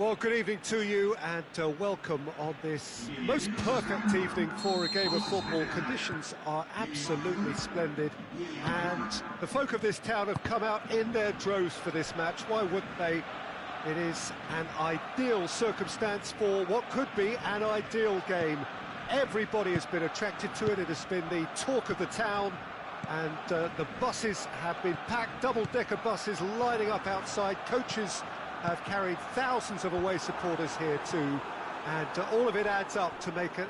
Well, good evening to you and welcome on this most perfect evening for a game of football. Conditions are absolutely splendid and the folk of this town have come out in their droves for this match. Why wouldn't they? It is an ideal circumstance for what could be an ideal game. Everybody has been attracted to it. It has been the talk of the town, and the buses have been packed, double-decker buses lining up outside. Coaches have carried thousands of away supporters here too, and all of it adds up to make a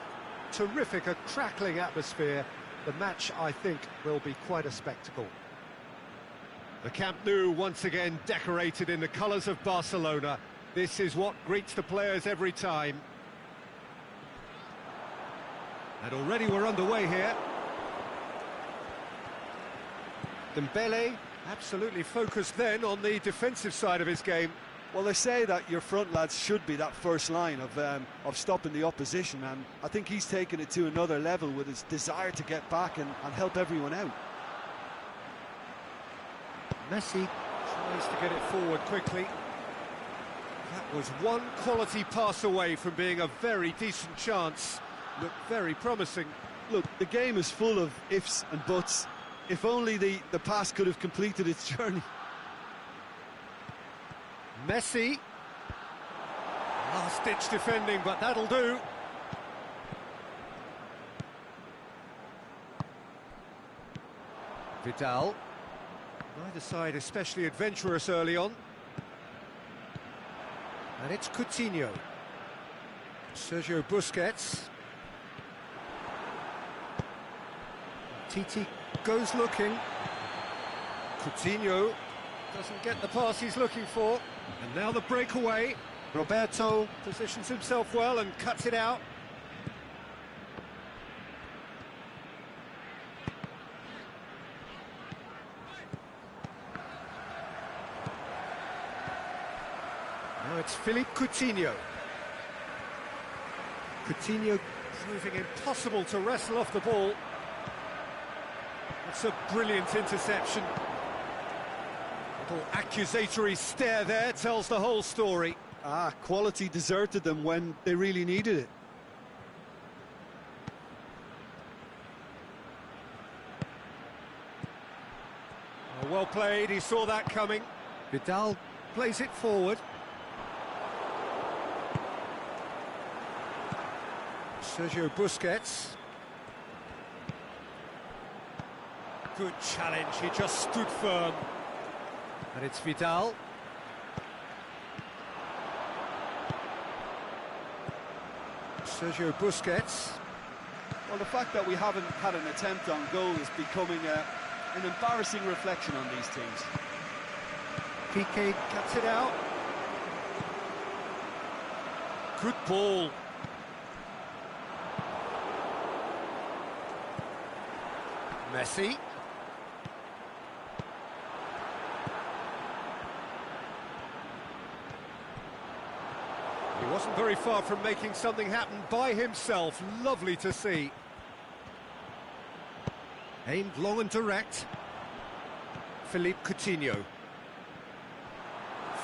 terrific, a crackling atmosphere. The match, I think, will be quite a spectacle. The Camp Nou once again decorated in the colours of Barcelona. This is what greets the players every time. And already we're underway here. Dembele absolutely focused then on the defensive side of his game. Well, they say that your front lads should be that first line of stopping the opposition, and I think he's taken it to another level with his desire to get back and help everyone out. Messi tries to get it forward quickly. That was one quality pass away from being a very decent chance. Looked very promising. Look, the game is full of ifs and buts. If only the pass could have completed its journey. Messi. Last-ditch defending, but that'll do. Vidal. Neither side especially adventurous early on. And it's Coutinho. Sergio Busquets. Titi goes looking. Coutinho doesn't get the pass he's looking for. And now the breakaway. Roberto positions himself well and cuts it out. Now it's Philippe Coutinho. Coutinho proving impossible to wrestle off the ball. It's a brilliant interception. Little accusatory stare there tells the whole story. Quality deserted them when they really needed it. Oh, well played, he saw that coming. Vidal plays it forward. Sergio Busquets. Good challenge, he just stood firm. And it's Vidal. Sergio Busquets. Well, the fact that we haven't had an attempt on goal is becoming an embarrassing reflection on these teams. Piqué cuts it out. Good ball. Messi. He wasn't very far from making something happen by himself. Lovely to see. Aimed long and direct. Philippe Coutinho.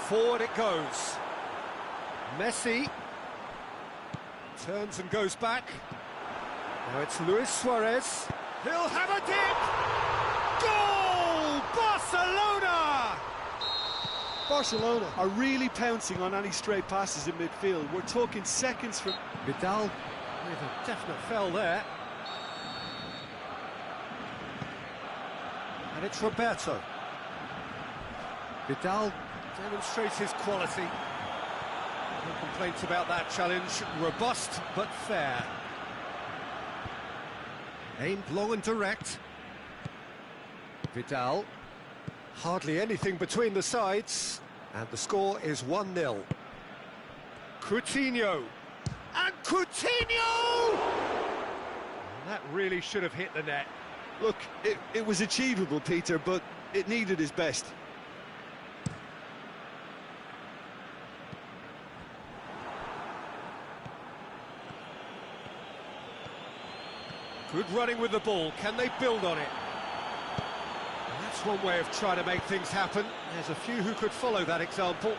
Forward it goes. Messi. Turns and goes back. Now it's Luis Suarez. He'll have a dip! Goal! Barcelona! Barcelona are really pouncing on any stray passes in midfield. We're talking seconds from... Vidal with a definite fell there. And it's Roberto. Vidal demonstrates his quality. No complaints about that challenge. Robust but fair. Aimed long and direct. Vidal. Hardly anything between the sides. And the score is 1-0. Coutinho. And Coutinho! And that really should have hit the net. Look, it was achievable, Peter, but it needed his best. Good running with the ball. Can they build on it? And that's one way of trying to make things happen. There's a few who could follow that example.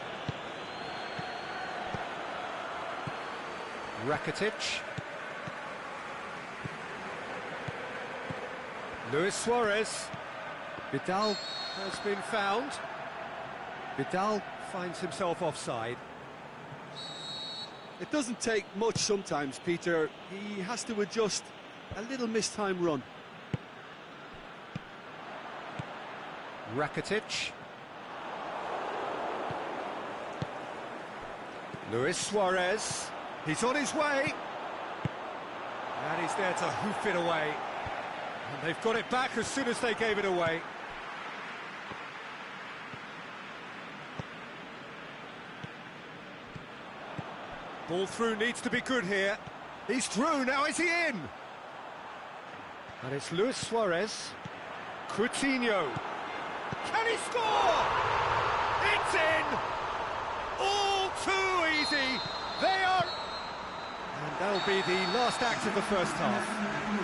Rakitic. Luis Suarez. Vidal has been found. Vidal finds himself offside. It doesn't take much sometimes, Peter. He has to adjust a little mistimed run. Rakitic. Luis Suarez. He's on his way. And he's there to hoof it away. And they've got it back as soon as they gave it away. Ball through needs to be good here. He's through, now is he in? And it's Luis Suarez. Coutinho. Can he score? It's in! All too easy. They are... And that'll be the last act of the first half.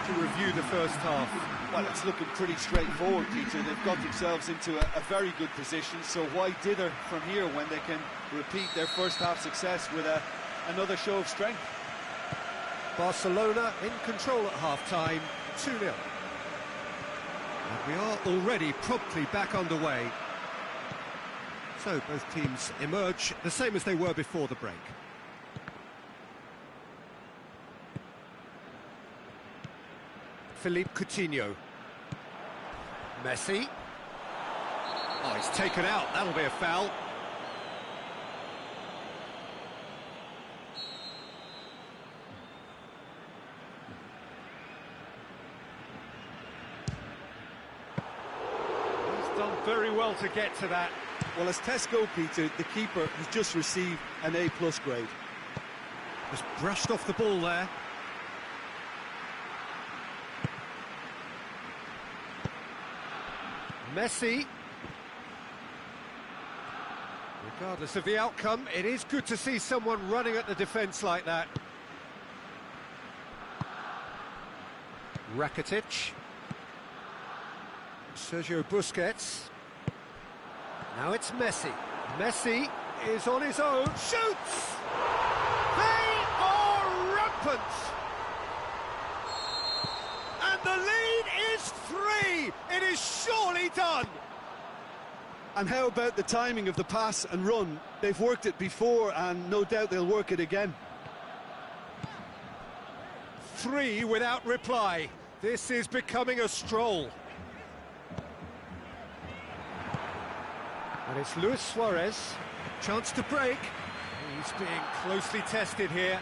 To review the first half. Well, it's looking pretty straightforward, Peter. They've got themselves into a very good position, so why dither from here when they can repeat their first half success with another show of strength? Barcelona in control at half-time, 2-0. And we are already promptly back underway. So both teams emerge the same as they were before the break. Philippe Coutinho. Messi. Oh, he's taken out, that'll be a foul. Done very well to get to that. Well, as tests go, Peter, the keeper has just received an A+ grade. Just brushed off the ball there. Messi. Regardless of the outcome, it is good to see someone running at the defence like that. Rakitic. Sergio Busquets. Now it's Messi. Messi is on his own. Shoots! They are rampant! And the lead is 3! It is surely done! And how about the timing of the pass and run? They've worked it before, and no doubt they'll work it again. 3 without reply. This is becoming a stroll. And it's Luis Suarez, chance to break. He's being closely tested here.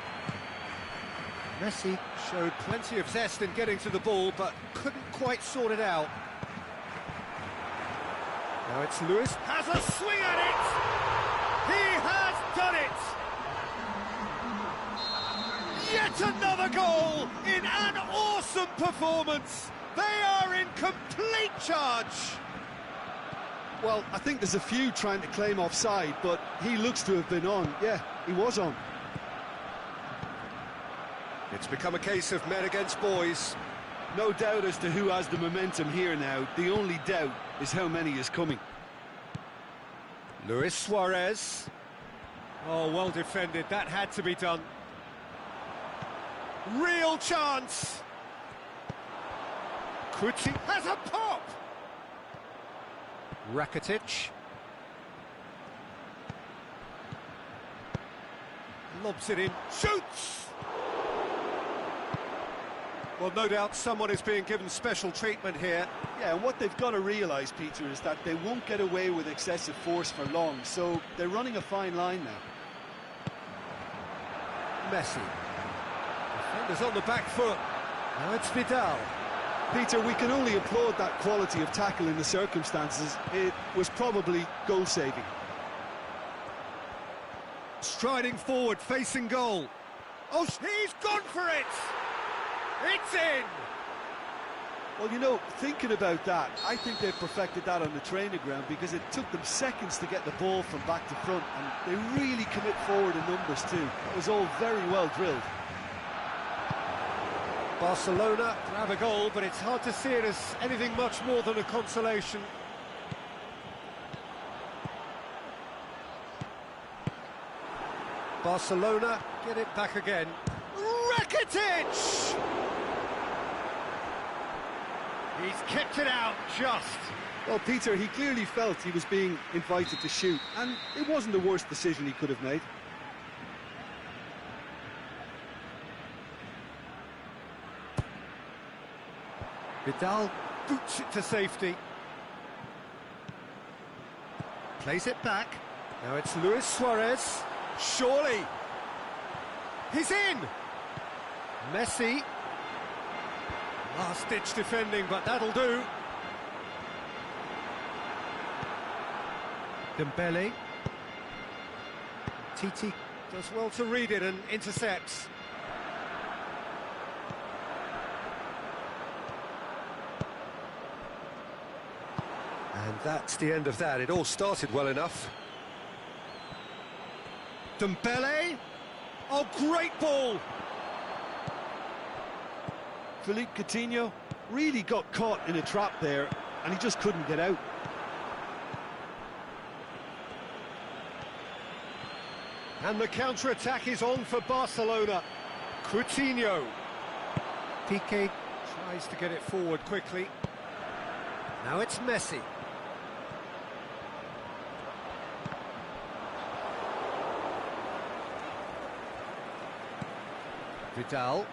Messi showed plenty of zest in getting to the ball, but couldn't quite sort it out. Now it's Luis, has a swing at it! He has done it! Yet another goal in an awesome performance! They are in complete charge! Well, I think there's a few trying to claim offside, but he looks to have been on. Yeah, he was on. It's become a case of men against boys. No doubt as to who has the momentum here now. The only doubt is how many is coming. Luis Suarez. Oh, well defended. That had to be done. Real chance. Coutinho has a pop. Rakitic. Lobs it in. Shoots! Well, no doubt someone is being given special treatment here. Yeah, and what they've got to realise, Peter, is that they won't get away with excessive force for long, so they're running a fine line now. Messi. Defenders on the back foot. Now it's Vidal. Peter, we can only applaud that quality of tackle in the circumstances. It was probably goal-saving. Striding forward, facing goal. Oh, he's gone for it! It's in! Well, you know, thinking about that, I think they've perfected that on the training ground because it took them seconds to get the ball from back to front, and they really commit forward in numbers too. It was all very well drilled. Barcelona have a goal, but it's hard to see it as anything much more than a consolation. Barcelona get it back again. Rakitic! He's kept it out just. Well, Peter, he clearly felt he was being invited to shoot, and it wasn't the worst decision he could have made. Vidal boots it to safety. Plays it back. Now it's Luis Suarez. Surely. He's in. Messi. Last-ditch defending, but that'll do. Dembele. Titi does well to read it and intercepts. And that's the end of that. It all started well enough. Dembele. Oh, great ball. Philippe Coutinho really got caught in a trap there, and he just couldn't get out. And the counter-attack is on for Barcelona. Coutinho. Piqué tries to get it forward quickly. Now it's Messi. Vidal.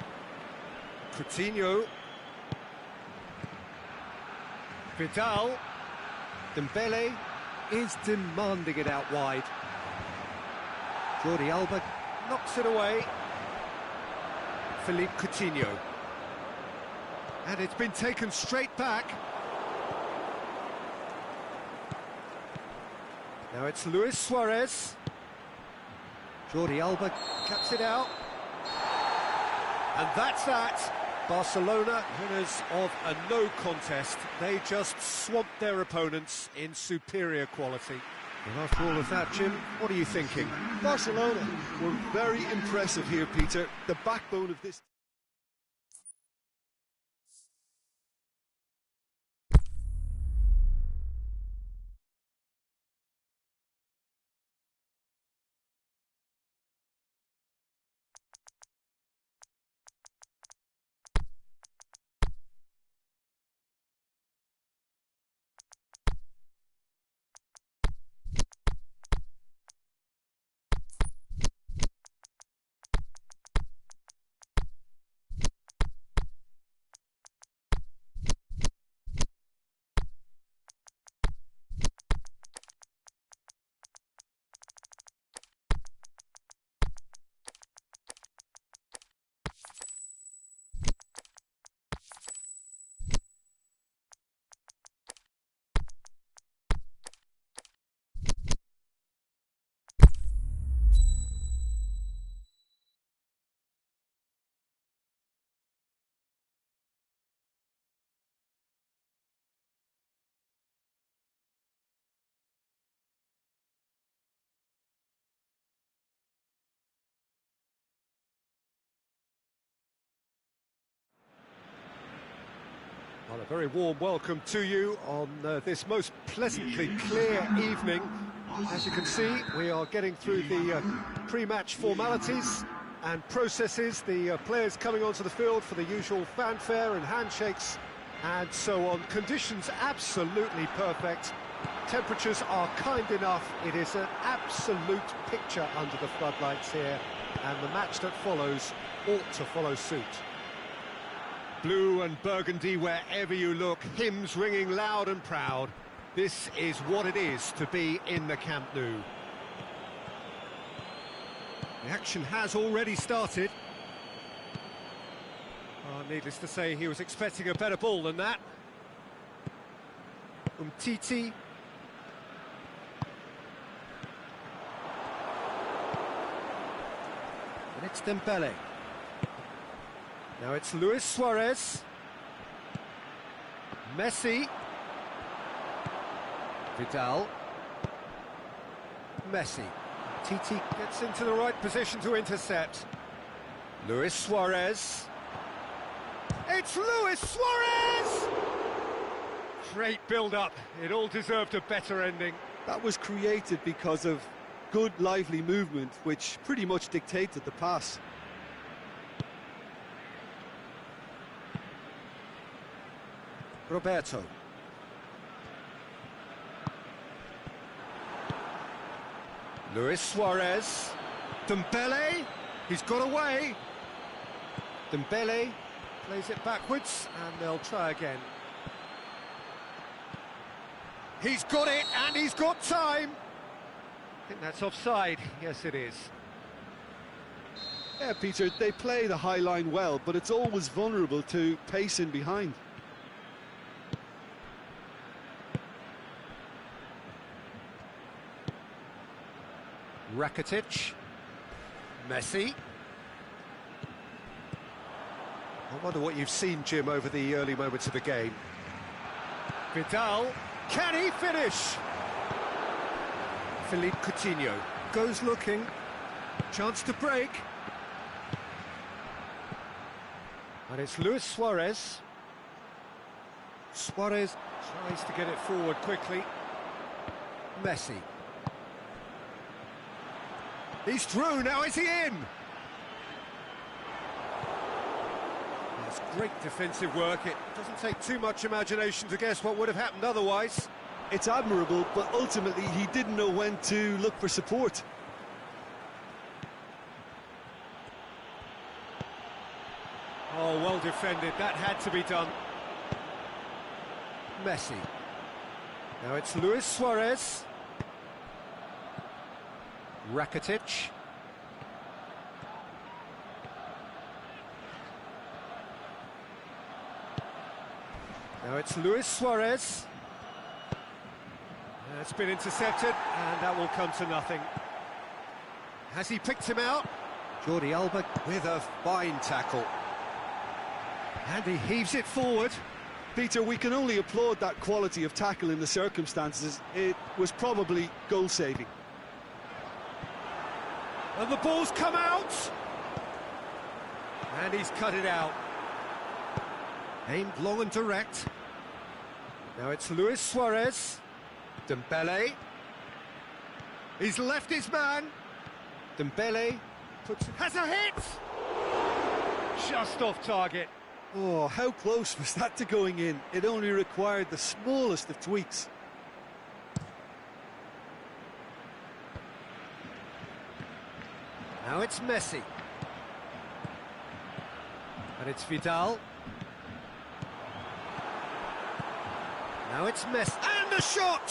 Coutinho. Vidal. Dembele is demanding it out wide. Jordi Alba knocks it away. Philippe Coutinho. And it's been taken straight back. Now it's Luis Suarez. Jordi Alba cuts it out. And that's that. Barcelona, winners of a no contest. They just swamped their opponents in superior quality. And after all of that, Jim, what are you thinking? Barcelona were very impressive here, Peter. The backbone of this... Well, a very warm welcome to you on this most pleasantly clear evening. As you can see, we are getting through the pre-match formalities and processes, the players coming onto the field for the usual fanfare and handshakes and so on. Conditions absolutely perfect. Temperatures are kind enough. It is an absolute picture under the floodlights here, and the match that follows ought to follow suit. Blue and burgundy wherever you look, hymns ringing loud and proud. This is what it is to be in the Camp Nou. The action has already started. Needless to say, he was expecting a better ball than that. Titi. And it's Dembele. Now it's Luis Suarez. Messi. Vidal. Messi. Titi gets into the right position to intercept. Luis Suarez. It's Luis Suarez! Great build-up. It all deserved a better ending. That was created because of good, lively movement, which pretty much dictated the pass. Roberto. Luis Suarez. Dembele. He's got away. Dembele plays it backwards, and they'll try again. He's got it, and he's got time. I think that's offside. Yes, it is. Yeah, Peter, they play the high line well, but it's always vulnerable to pace in behind. Rakitic. Messi. I wonder what you've seen, Jim, over the early moments of the game. Vidal. Can he finish? Philippe Coutinho goes looking. Chance to break. And it's Luis Suarez. Suarez tries to get it forward quickly. Messi. He's through, now is he in? That's great defensive work. It doesn't take too much imagination to guess what would have happened otherwise. It's admirable, but ultimately he didn't know when to look for support. Oh, well defended, that had to be done. Messi. Now it's Luis Suarez. Rakitic. Now it's Luis Suarez. That's been intercepted, and that will come to nothing. Has he picked him out? Jordi Alba with a fine tackle. And he heaves it forward. Peter, we can only applaud that quality of tackle in the circumstances. It was probably goal-saving. And the ball's come out. And he's cut it out. Aimed long and direct. Now it's Luis Suarez. Dembele. He's left his man. Dembele has a hit. Just off target. Oh, how close was that to going in? It only required the smallest of tweaks. Now it's Messi. And it's Vidal. Now it's Messi. And the shot!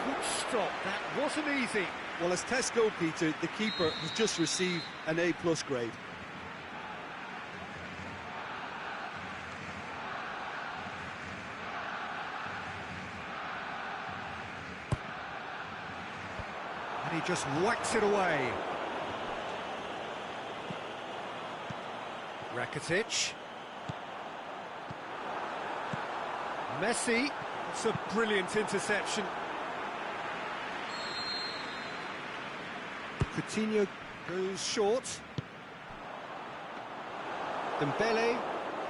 Good stop, that wasn't easy. Well, as tests go, Peter, the keeper has just received an A+ grade. And he just whacks it away. Rakitic. Messi. It's a brilliant interception. Coutinho goes short. Dembele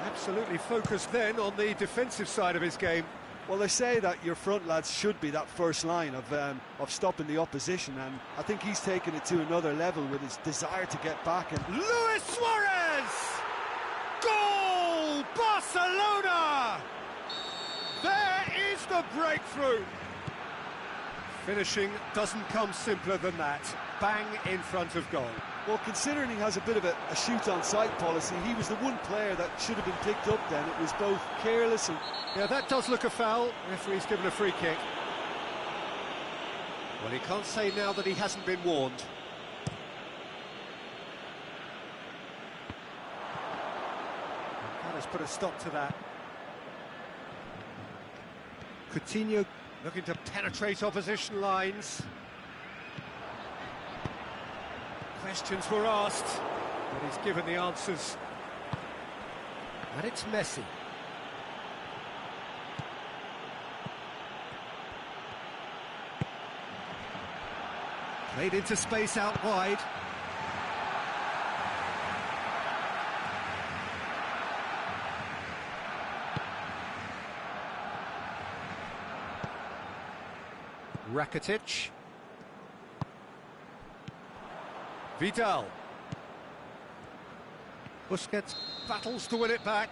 absolutely focused then on the defensive side of his game. Well, they say that your front lads should be that first line of stopping the opposition, and I think he's taken it to another level with his desire to get back. And Luis Suarez! Goal! Barcelona! There is the breakthrough. Finishing doesn't come simpler than that. Bang in front of goal. Well, considering he has a bit of a shoot-on-sight policy, he was the one player that should have been picked up then. It was both careless and... Yeah, that does look a foul. Referee's given a free kick. Well, he can't say now that he hasn't been warned. Let's put a stop to that. Coutinho looking to penetrate opposition lines. Questions were asked, but he's given the answers. And it's Messi. Played into space out wide. Rakitic. Vidal. Busquets battles to win it back.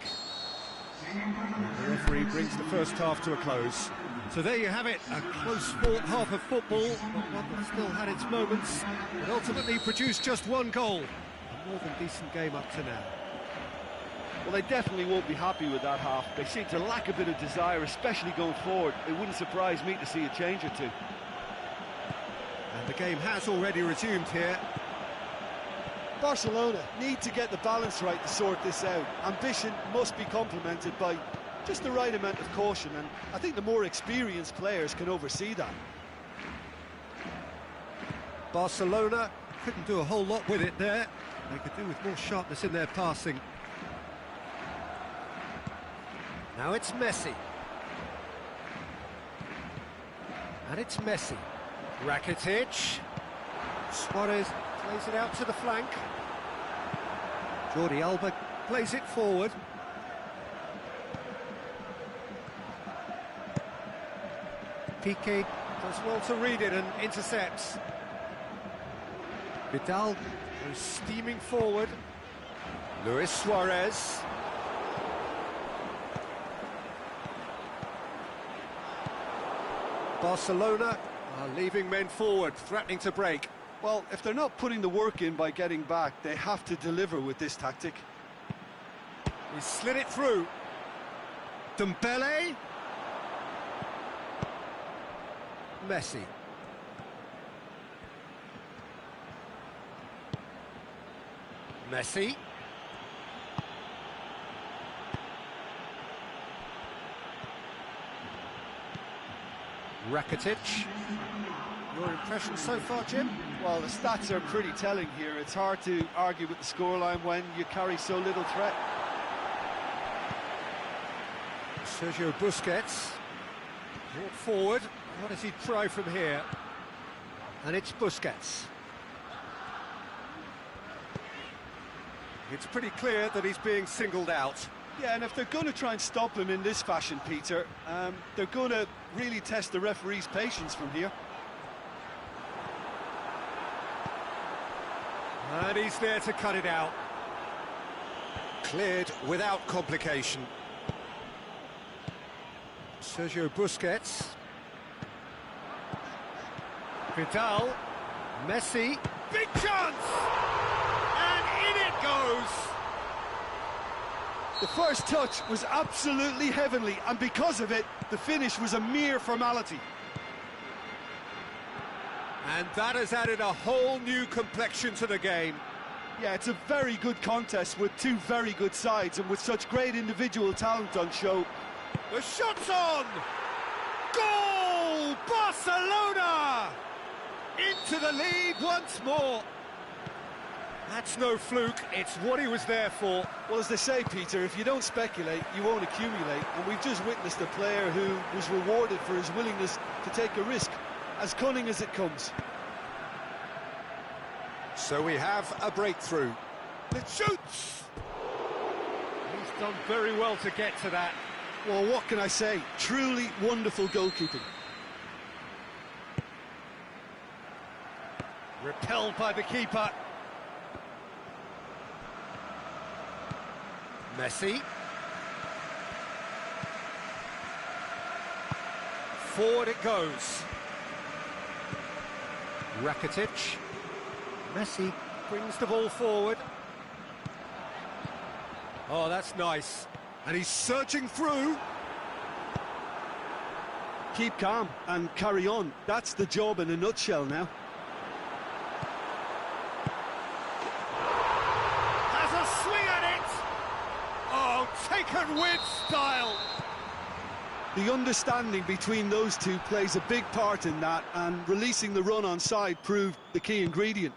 The referee brings the first half to a close. So there you have it, a close-fought half of football, but one that still had its moments, but ultimately produced just one goal. A more than decent game up to now. Well, they definitely won't be happy with that half. They seem to lack a bit of desire, especially going forward. It wouldn't surprise me to see a change or two. And the game has already resumed here. Barcelona need to get the balance right to sort this out. Ambition must be complemented by just the right amount of caution, and I think the more experienced players can oversee that. Barcelona couldn't do a whole lot with it there. They could do with more sharpness in their passing. Now it's Messi. And it's Messi. Rakitic. Suarez plays it out to the flank. Jordi Alba plays it forward. Piqué does well to read it and intercepts. Vidal goes steaming forward. Luis Suarez. Barcelona are leaving men forward, threatening to break. Well, if they're not putting the work in by getting back, they have to deliver with this tactic. He slid it through. Dembele. Messi. Messi. Rakitic. Your impression so far, Jim? Well, the stats are pretty telling here. It's hard to argue with the scoreline when you carry so little threat. Sergio Busquets. Brought forward. What does he try from here? And it's Busquets. It's pretty clear that he's being singled out. Yeah, and if they're going to try and stop him in this fashion, Peter, they're going to really test the referee's patience from here. And he's there to cut it out. Cleared without complication. Sergio Busquets. Vidal. Messi. Big chance! And in it goes! The first touch was absolutely heavenly, and because of it, the finish was a mere formality. And that has added a whole new complexion to the game. Yeah, it's a very good contest with two very good sides, and with such great individual talent on show. The shot's on! Goal! Barcelona! Into the lead once more. That's no fluke, it's what he was there for. Well, as they say, Peter, if you don't speculate, you won't accumulate. And we've just witnessed a player who was rewarded for his willingness to take a risk, as cunning as it comes. So we have a breakthrough. It shoots! He's done very well to get to that. Well, what can I say? Truly wonderful goalkeeping. Repelled by the keeper. Messi. Forward it goes. Rakitic. Messi brings the ball forward. Oh, that's nice. And he's surging through. Keep calm and carry on. That's the job in a nutshell now. Has a swing at it. Oh, taken with style. The understanding between those two plays a big part in that, and releasing the run on side proved the key ingredient.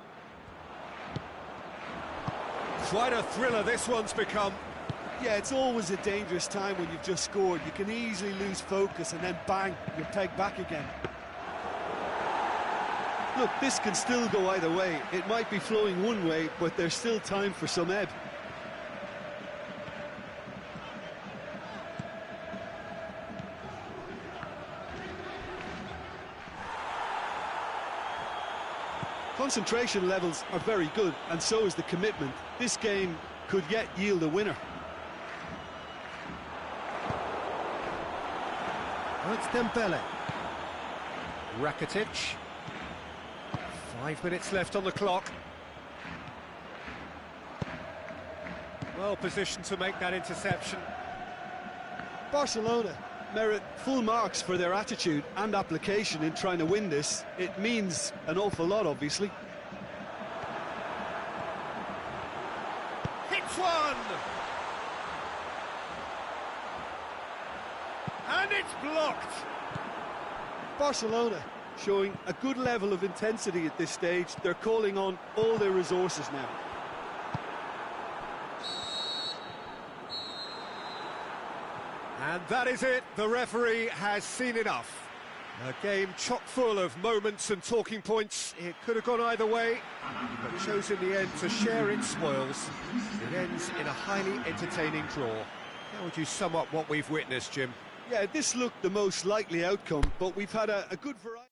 Quite a thriller this one's become. Yeah, it's always a dangerous time when you've just scored. You can easily lose focus and then bang, you're pegged back again. Look, this can still go either way. It might be flowing one way, but there's still time for some ebb. Concentration levels are very good, and so is the commitment. This game could yet yield a winner. Oh, it's Dembele. Rakitic. 5 minutes left on the clock. Well positioned to make that interception. Barcelona merit full marks for their attitude and application in trying to win this. It means an awful lot, obviously. Hits one! And it's blocked! Barcelona showing a good level of intensity at this stage. They're calling on all their resources now. And that is it, the referee has seen enough. A game chock full of moments and talking points. It could have gone either way, but chose in the end to share its spoils. It ends in a highly entertaining draw. How would you sum up what we've witnessed, Jim? Yeah, this looked the most likely outcome, but we've had a good variety.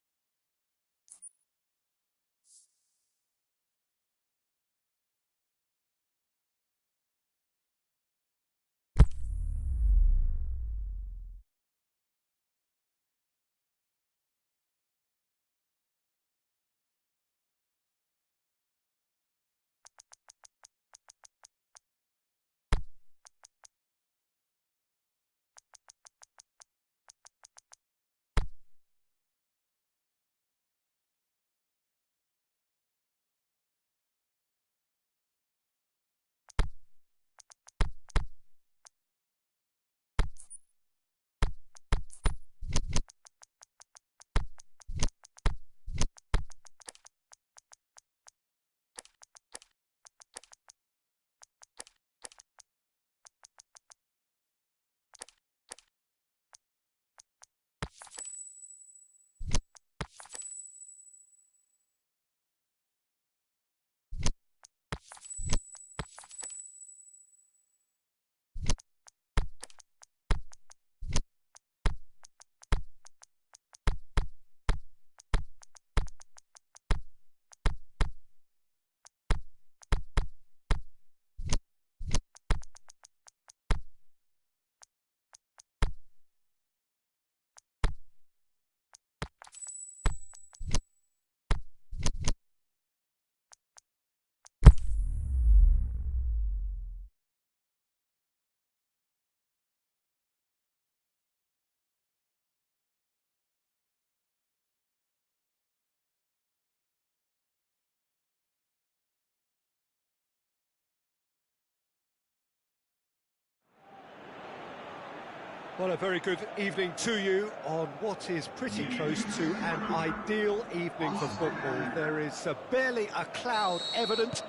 Well, a very good evening to you on what is pretty close to an ideal evening for football. There is barely a cloud evident.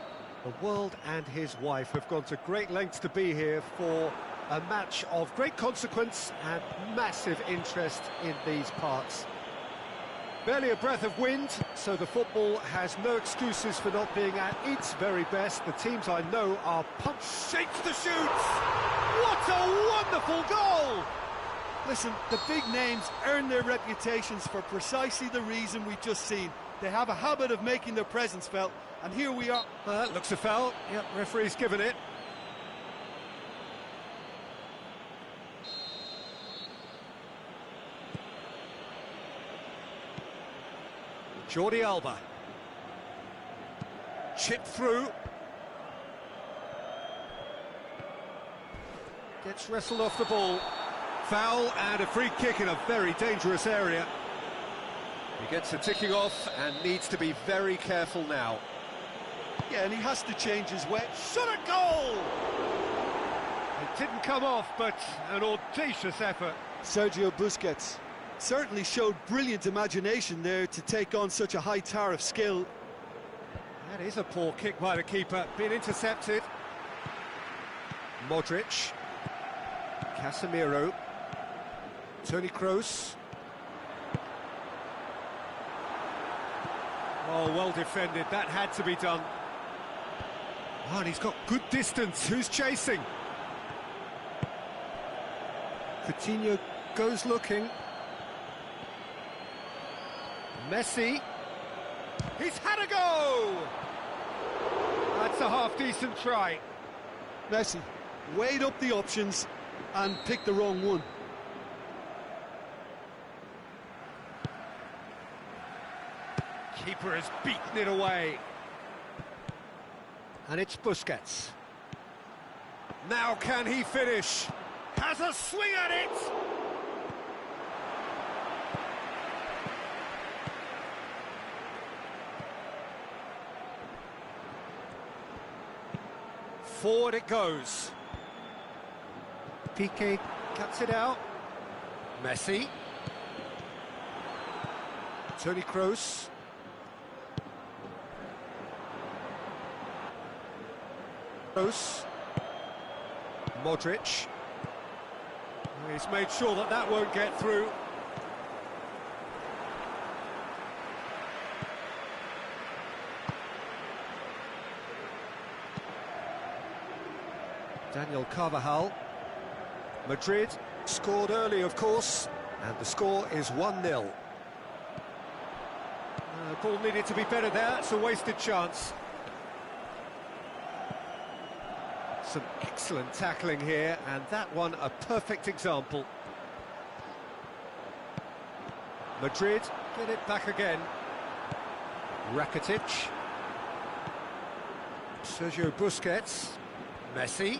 The world and his wife have gone to great lengths to be here for a match of great consequence and massive interest in these parts. Barely a breath of wind, so the football has no excuses for not being at its very best. The teams I know are pumped. Shakes the shoots! What a wonderful goal! Listen, the big names earn their reputations for precisely the reason we've just seen. They have a habit of making their presence felt, and here we are. Looks a foul. Yep, referee's given it. Jordi Alba. Chip through. Gets wrestled off the ball. Foul and a free kick in a very dangerous area. He gets a ticking off and needs to be very careful now. Yeah, and he has to change his way. Shot a goal! It didn't come off, but an audacious effort. Sergio Busquets certainly showed brilliant imagination there to take on such a high tower of skill. That is a poor kick by the keeper, being intercepted. Modric. Casemiro. Toni Kroos. Oh, well defended, that had to be done. Oh, and he's got good distance, who's chasing? Coutinho goes looking. Messi. He's had a go! That's a half-decent try. Messi weighed up the options and picked the wrong one. Keeper has beaten it away. And it's Busquets. Now can he finish? Has a swing at it! Forward it goes. Piqué cuts it out. Messi. Toni Kroos. Modric. He's made sure that that won't get through. Daniel Carvajal. Madrid scored early, of course, and the score is 1-0. Ball needed to be better there. It's a wasted chance. Some excellent tackling here, and that one a perfect example. Madrid get it back again. Rakitic. Sergio Busquets. Messi.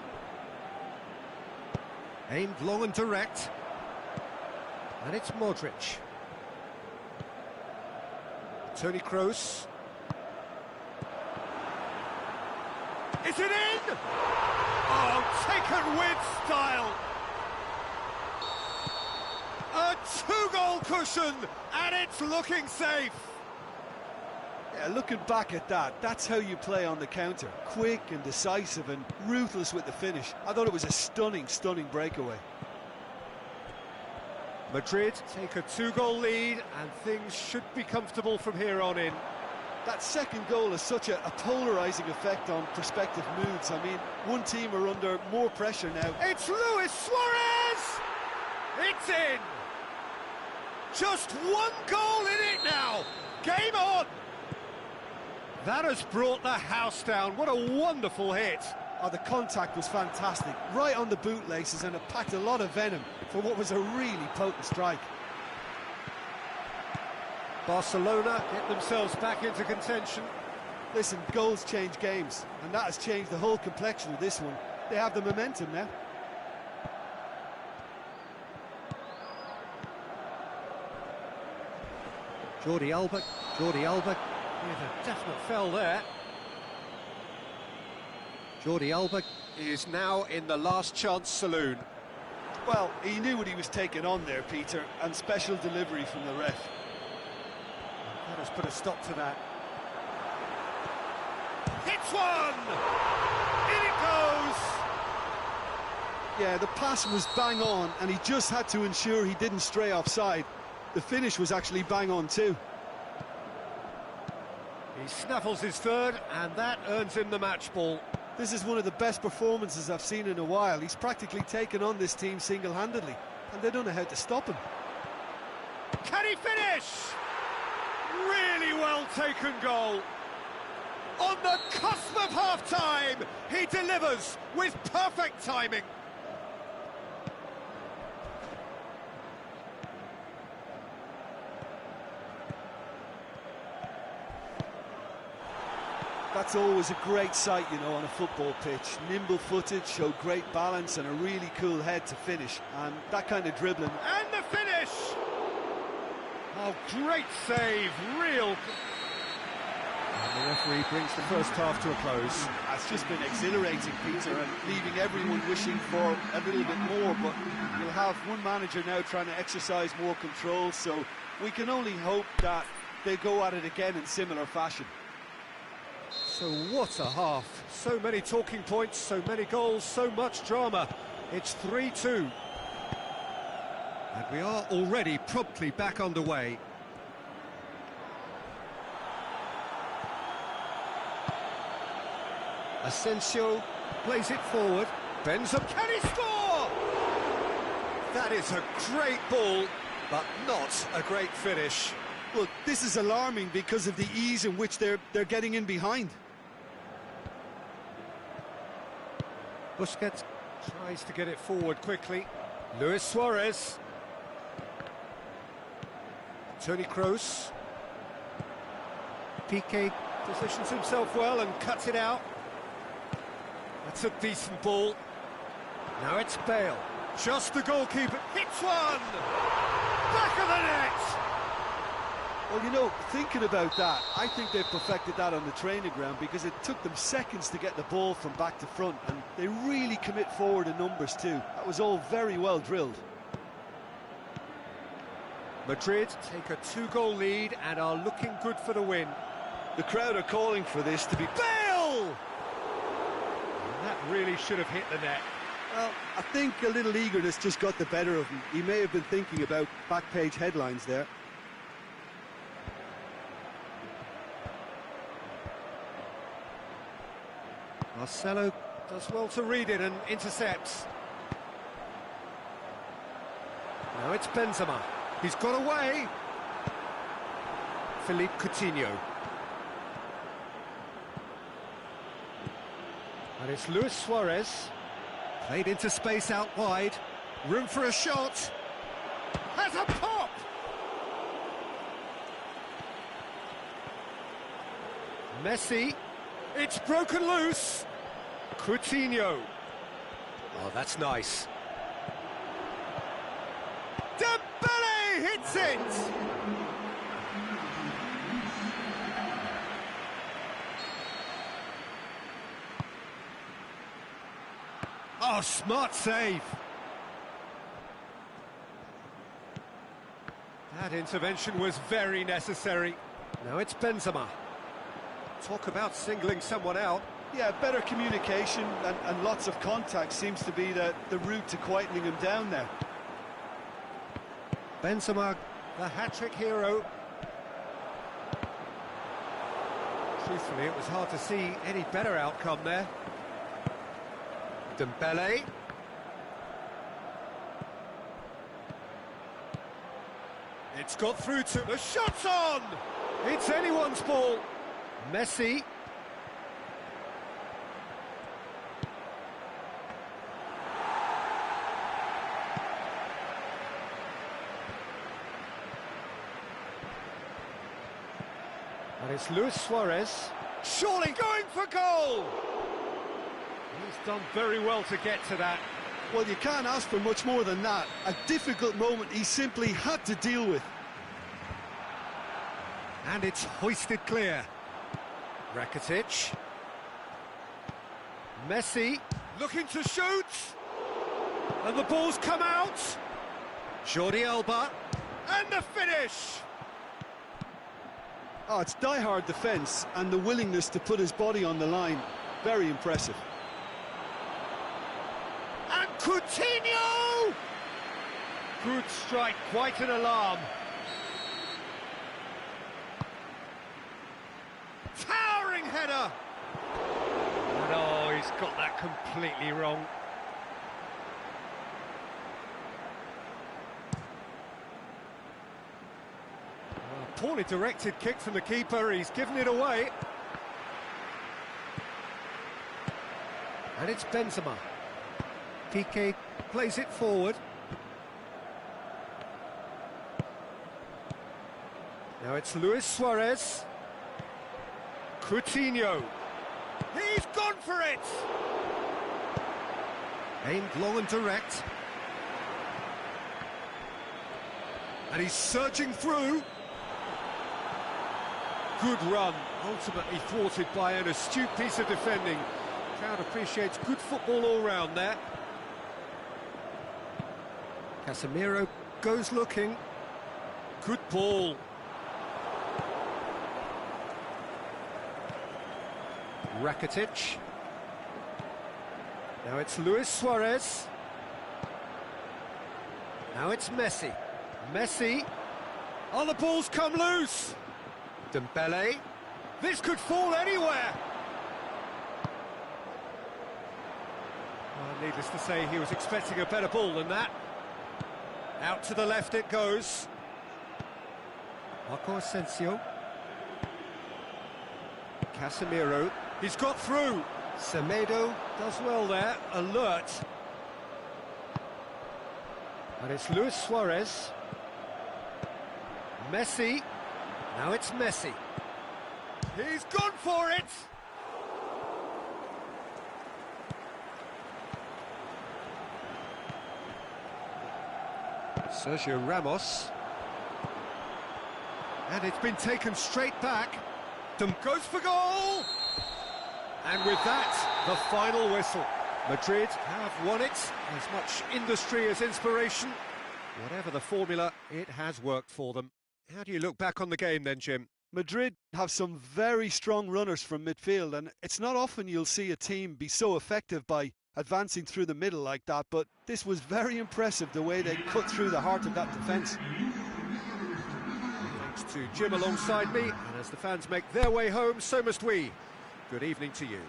Aimed long and direct. And it's Modric. Toni Kroos. Is it in? Oh, taken with style. A two-goal cushion, and it's looking safe. Yeah, looking back at that, that's how you play on the counter. Quick and decisive and ruthless with the finish. I thought it was a stunning, stunning breakaway. Madrid take a two-goal lead, and things should be comfortable from here on in. That second goal has such a polarising effect on prospective moods. I mean, one team are under more pressure now. It's Luis Suarez! It's in! Just one goal in it now! Game on! That has brought the house down. What a wonderful hit. Oh, the contact was fantastic. Right on the bootlaces, and it packed a lot of venom for what was a really potent strike. Barcelona get themselves back into contention. Listen, goals change games, and that has changed the whole complexion of this one. They have the momentum now. Jordi Alba. With a definite fell there. Jordi Alba is now in the last chance saloon. Well, he knew what he was taking on there, Peter, and special delivery from the ref. Let us put a stop to that. Hits one! In it goes! Yeah, the pass was bang on, and he just had to ensure he didn't stray offside. The finish was actually bang on too. He snaffles his third, and that earns him the match ball. This is one of the best performances I've seen in a while. He's practically taken on this team single-handedly, and they don't know how to stop him. Can he finish? Really well taken goal. On the cusp of half-time, he delivers with perfect timing. That's always a great sight, you know, on a football pitch. Nimble-footed, showed great balance and a really cool head to finish. And that kind of dribbling. And the finish! Oh, great save, real... And the referee brings the first half to a close. It's just been exhilarating, Peter, and leaving everyone wishing for a little bit more. But you'll have one manager now trying to exercise more control, so we can only hope that they go at it again in similar fashion. So what a half. So many talking points, so many goals, so much drama. It's 3-2. And we are already promptly back underway. Asensio plays it forward. Benzema, can he score? That is a great ball, but not a great finish. Well, this is alarming because of the ease in which they're getting in behind. Busquets tries to get it forward quickly. Luis Suarez. Toni Kroos. Piqué positions himself well and cuts it out. That's a decent ball. Now it's Bale. Just the goalkeeper. Hits one! Back of the net! Well, you know, thinking about that, I think they've perfected that on the training ground because it took them seconds to get the ball from back to front, and they really commit forward in numbers too. That was all very well drilled. Madrid take a 2-goal lead and are looking good for the win. The crowd are calling for this to be... Bale! And that really should have hit the net. Well, I think a little eagerness just got the better of him. He may have been thinking about back-page headlines there. Marcelo does well to read it and intercepts. Now it's Benzema. He's got away. Philippe Coutinho. And it's Luis Suarez. Played into space out wide. Room for a shot. Has a pop! Messi. It's broken loose. Coutinho. Oh, that's nice. Dembele hits it! Oh, smart save. That intervention was very necessary. Now it's Benzema. Talk about singling someone out. Yeah, better communication and lots of contact seems to be the route to quietening him down there. Benzema, the hat-trick hero. Truthfully, it was hard to see any better outcome there. Dembele. It's got through to... The shot's on! It's anyone's ball. Messi. And it's Luis Suarez. Surely going for goal! He's done very well to get to that. Well, you can't ask for much more than that. A difficult moment he simply had to deal with. And it's hoisted clear. Rakitic. Messi looking to shoot. And the ball's come out. Jordi Alba. And the finish! Oh, it's die-hard defence and the willingness to put his body on the line. Very impressive. And Coutinho! Good strike, quite an alarm. Towering header! And oh, he's got that completely wrong. Poorly directed kick from the keeper, he's given it away. And it's Benzema. Piqué plays it forward. Now it's Luis Suarez. Coutinho. He's gone for it! Aimed long and direct. And he's surging through. Good run, ultimately thwarted by an astute piece of defending. Crowd appreciates good football all round there. Casemiro goes looking. Good ball. Rakitic. Now it's Luis Suarez. Now it's Messi. Messi. Oh, the ball's come loose. Dembele. This could fall anywhere. Well, needless to say, he was expecting a better ball than that. Out to the left it goes. Marco Asensio. Casemiro. He's got through. Semedo does well there. Alert. And it's Luis Suarez. Messi. Now it's Messi. He's gone for it! Sergio Ramos. And it's been taken straight back. Goes for goal! And with that, the final whistle. Madrid have won it. As much industry as inspiration. Whatever the formula, it has worked for them. How do you look back on the game then, Jim? Madrid have some very strong runners from midfield, and it's not often you'll see a team be so effective by advancing through the middle like that, but this was very impressive the way they cut through the heart of that defence. Thanks to Jim alongside me, and as the fans make their way home, so must we. Good evening to you.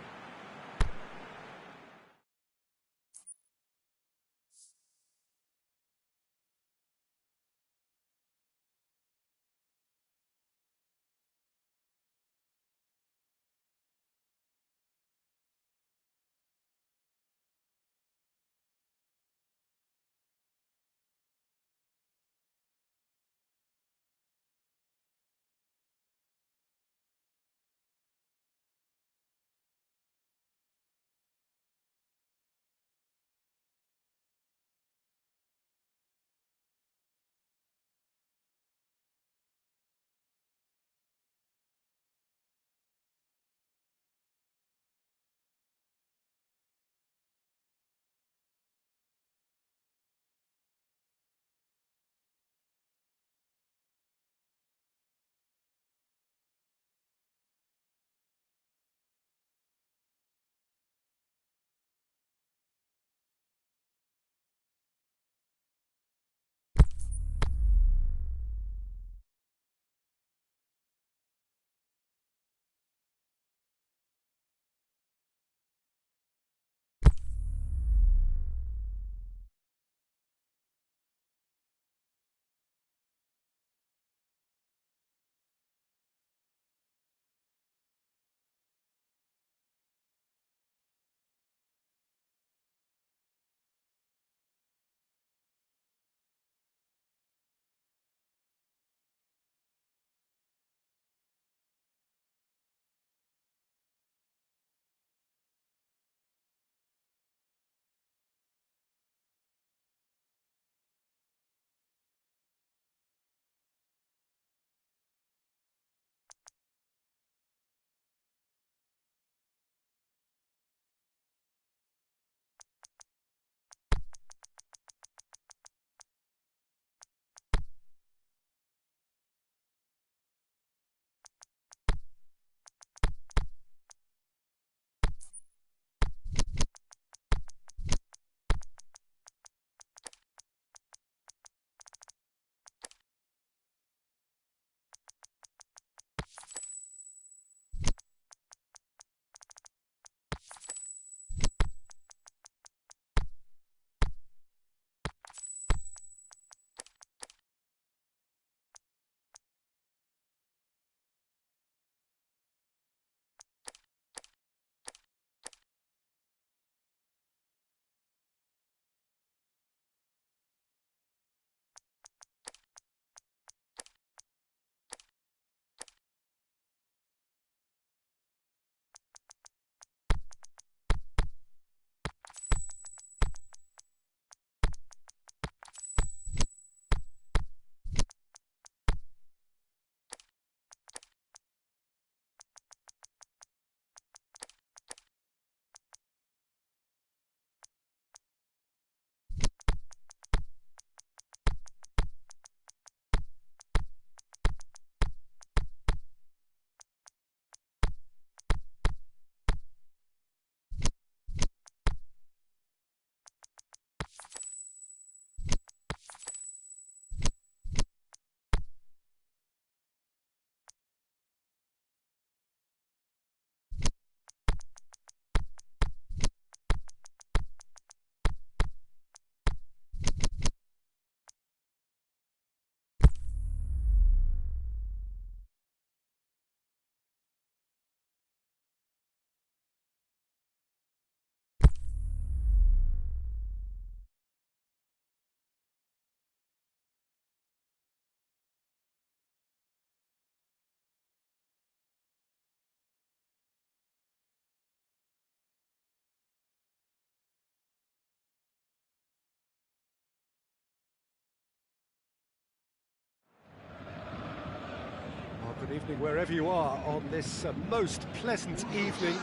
Good evening wherever you are on this most pleasant evening.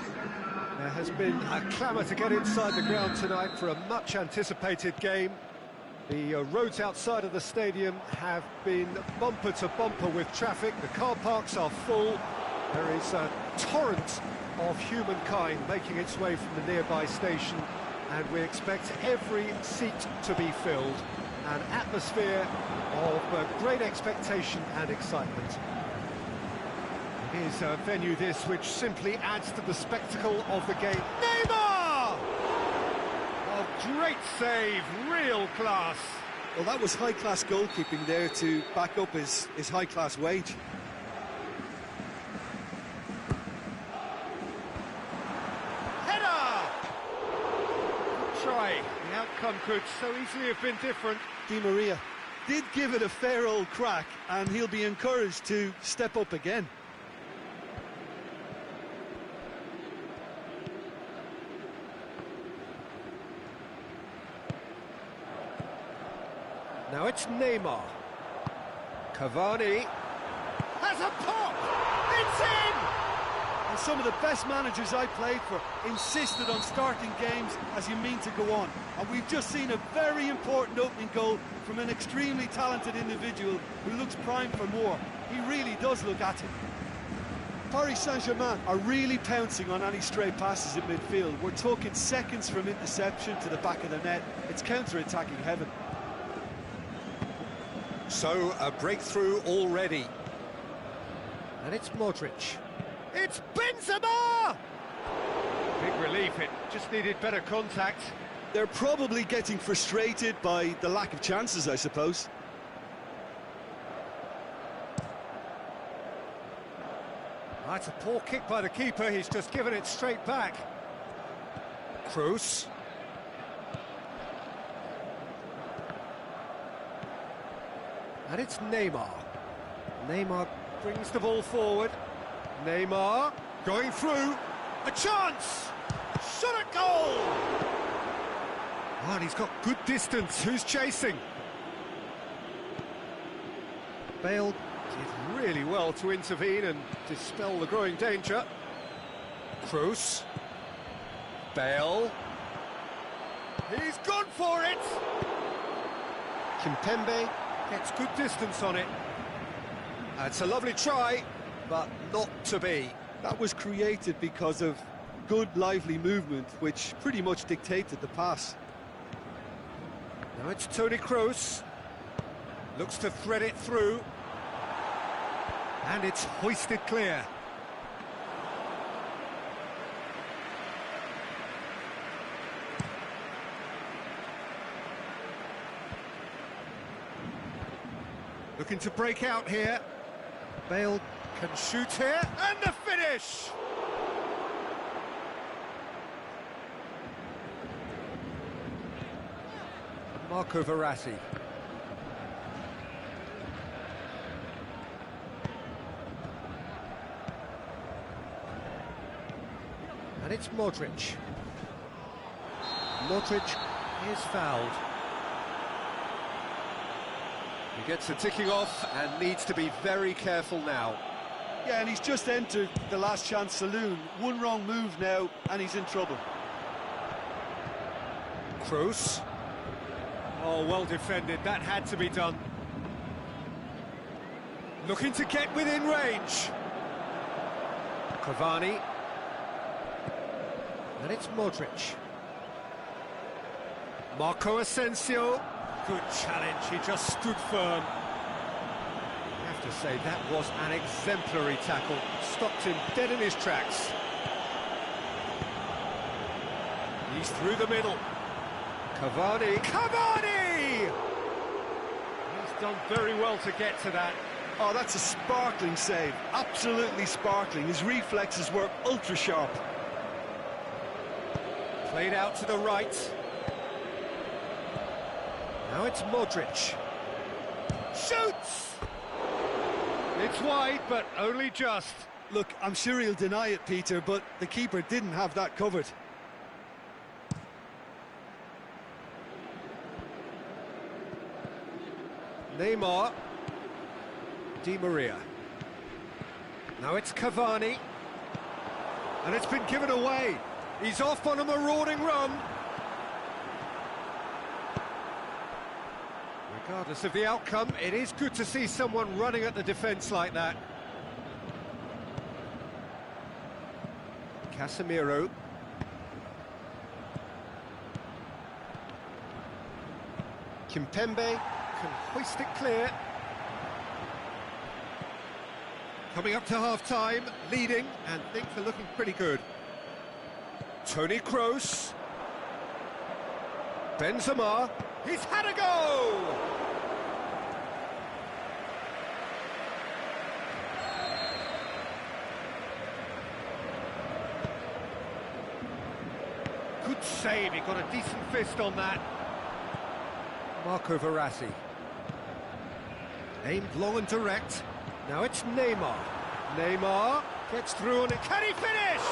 There has been a clamour to get inside the ground tonight for a much-anticipated game. The roads outside of the stadium have been bumper to bumper with traffic. The car parks are full. There is a torrent of humankind making its way from the nearby station, and we expect every seat to be filled. An atmosphere of great expectation and excitement. It is a venue this which simply adds to the spectacle of the game. Neymar! Oh, great save, real class. Well, that was high-class goalkeeping there to back up his high-class wage. Header! Good try. The outcome could so easily have been different. Di Maria did give it a fair old crack, and he'll be encouraged to step up again. Now it's Neymar. Cavani has a pop! It's in! And some of the best managers I played for insisted on starting games as you mean to go on. And we've just seen a very important opening goal from an extremely talented individual who looks primed for more. He really does look at it. Paris Saint-Germain are really pouncing on any stray passes in midfield. We're talking seconds from interception to the back of the net. It's counter-attacking heaven. So, a breakthrough already. And it's Modric. It's Benzema! Big relief, it just needed better contact. They're probably getting frustrated by the lack of chances, I suppose. That's a poor kick by the keeper, he's just given it straight back. Kroos. And it's Neymar. Neymar brings the ball forward. Neymar going through. A chance! Shot at goal! Oh, and he's got good distance. Who's chasing? Bale did really well to intervene and dispel the growing danger. Kroos. Bale. He's gone for it! Kimpembe gets good distance on it. It's a lovely try, but not to be. That was created because of good, lively movement, which pretty much dictated the pass. Now it's Toni Kroos. Looks to thread it through. And it's hoisted clear. Looking to break out here. Bale can shoot here, and the finish! Marco Verratti. And it's Modric. Modric is fouled. He gets the ticking off and needs to be very careful now. Yeah, and he's just entered the last chance saloon. One wrong move now, and he's in trouble. Kroos. Oh, well defended. That had to be done. Looking to get within range. Cavani. And it's Modric. Marco Asensio. Good challenge, he just stood firm. I have to say, that was an exemplary tackle. Stopped him dead in his tracks. He's through the middle. Cavani. Cavani! He's done very well to get to that. Oh, that's a sparkling save. Absolutely sparkling. His reflexes were ultra-sharp. Played out to the right. Now it's Modric. Shoots! It's wide, but only just. Look, I'm sure he'll deny it, Peter, but the keeper didn't have that covered. Neymar. Di Maria. Now it's Cavani. And it's been given away. He's off on a marauding run. Regardless of the outcome, it is good to see someone running at the defence like that. Casemiro. Kimpembe can hoist it clear. Coming up to half-time, leading, and things are looking pretty good. Toni Kroos. Benzema. He's had a go! Good save, he got a decent fist on that. Marco Verratti. Aimed long and direct. Now it's Neymar. Neymar gets through on it. Can he finish?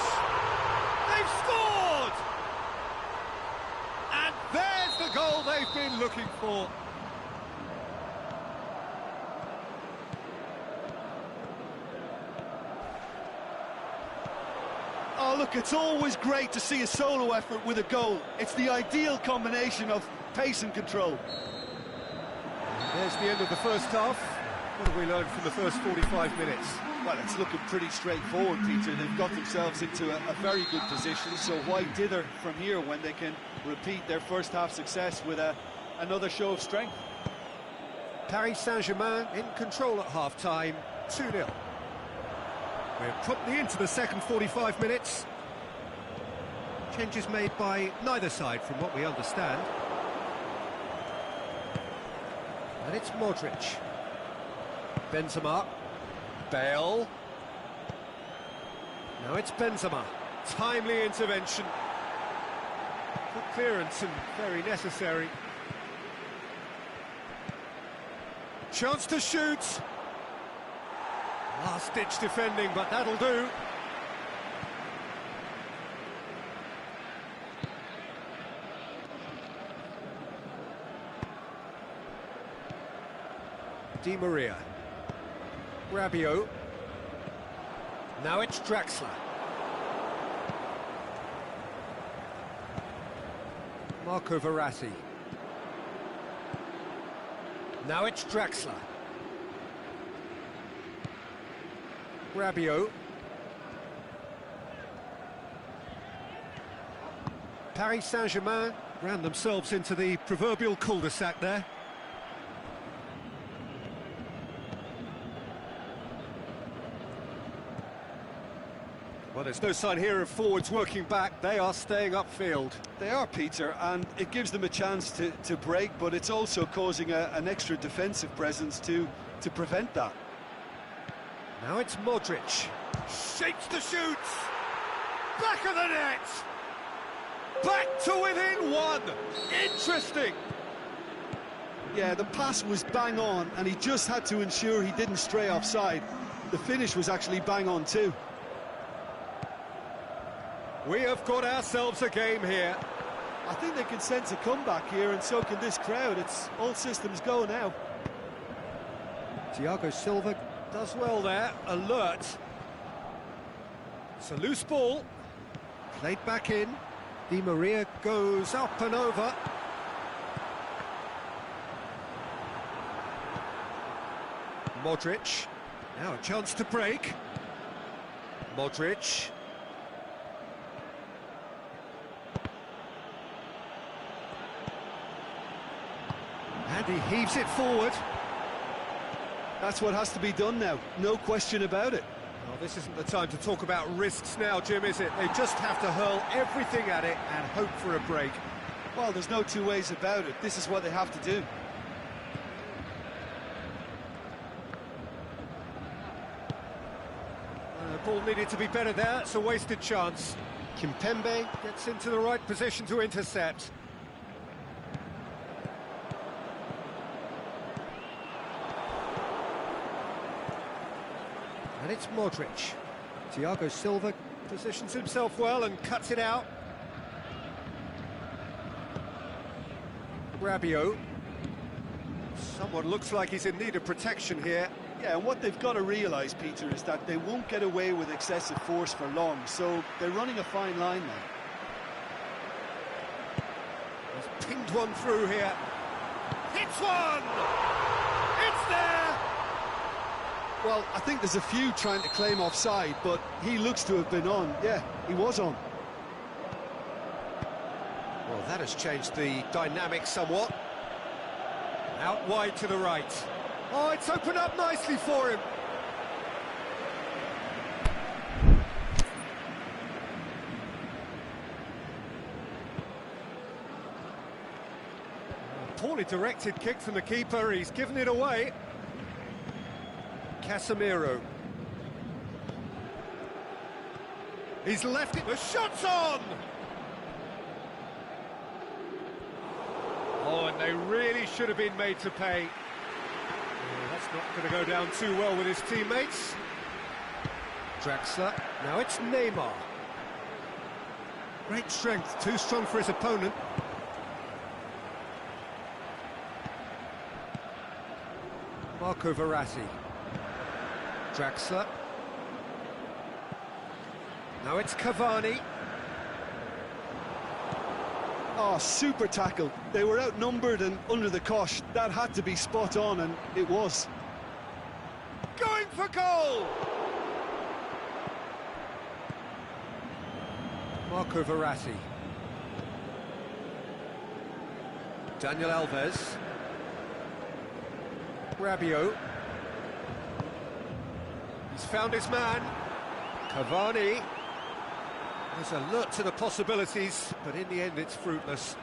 They've scored! And there's the goal they've been looking for. Oh, look, it's always great to see a solo effort with a goal. It's the ideal combination of pace and control. There's the end of the first half. What have we learned from the first 45 minutes? Well, it's looking pretty straightforward, Peter. They've got themselves into a very good position, so why dither from here when they can repeat their first half success with another show of strength? Paris Saint-Germain in control at half-time, 2-0. We're promptly into the second 45 minutes. Changes made by neither side from what we understand. And it's Modric. Benzema. Bale. Now it's Benzema. Timely intervention. Good clearance and very necessary. Chance to shoot. Last-ditch defending, but that'll do. Di Maria. Rabiot. Now it's Draxler. Marco Verratti. Now it's Draxler. Rabiot. Paris Saint-Germain ran themselves into the proverbial cul-de-sac there. Well, there's no sign here of forwards working back. They are staying upfield. They are, Peter, and it gives them a chance to break, but it's also causing an extra defensive presence to prevent that. Now it's Modric. Shapes the shoots. Back of the net. Back to within one. Interesting. Yeah, the pass was bang on, and he just had to ensure he didn't stray offside. The finish was actually bang on too. We have got ourselves a game here. I think they can sense a comeback here, and so can this crowd. It's all systems go now. Thiago Silva does well there, alert. It's a loose ball, played back in. Di Maria goes up and over. Modric, now a chance to break. Modric. And he heaves it forward. That's what has to be done now, no question about it. Well, this isn't the time to talk about risks now, Jim, is it? They just have to hurl everything at it and hope for a break. Well, there's no two ways about it. This is what they have to do. The ball needed to be better there. It's a wasted chance. Kimpembe gets into the right position to intercept. And it's Modric. Thiago Silva positions himself well and cuts it out. Rabiot. Someone looks like he's in need of protection here. Yeah, and what they've got to realise, Peter, is that they won't get away with excessive force for long, so they're running a fine line now. He's pinged one through here. Hits one! It's there! Well, I think there's a few trying to claim offside, but he looks to have been on. Yeah, he was on. Well, that has changed the dynamic somewhat. Out wide to the right. Oh, it's opened up nicely for him. A poorly directed kick from the keeper. He's given it away. Casemiro. He's left it. The shot's on! Oh, and they really should have been made to pay. Oh, that's not going to go down too well with his teammates. Draxler. Now it's Neymar. Great strength, too strong for his opponent. Marco Verratti. Draxler. Now it's Cavani. Oh, super tackle. They were outnumbered and under the cosh. That had to be spot on, and it was. Going for goal! Marco Verratti. Daniel Alves. Rabiot. He's found his man. Cavani. There's alert to the possibilities, but in the end it's fruitless.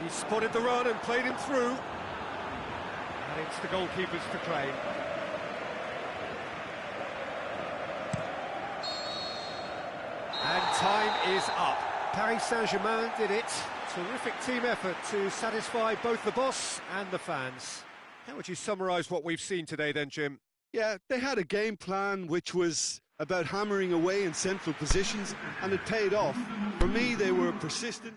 He spotted the run and played him through. And it's the goalkeepers to claim. And time is up. Paris Saint-Germain did it. Terrific team effort to satisfy both the boss and the fans. How would you summarise what we've seen today then, Jim? Yeah, they had a game plan which was about hammering away in central positions, and it paid off. For me, they were persistent.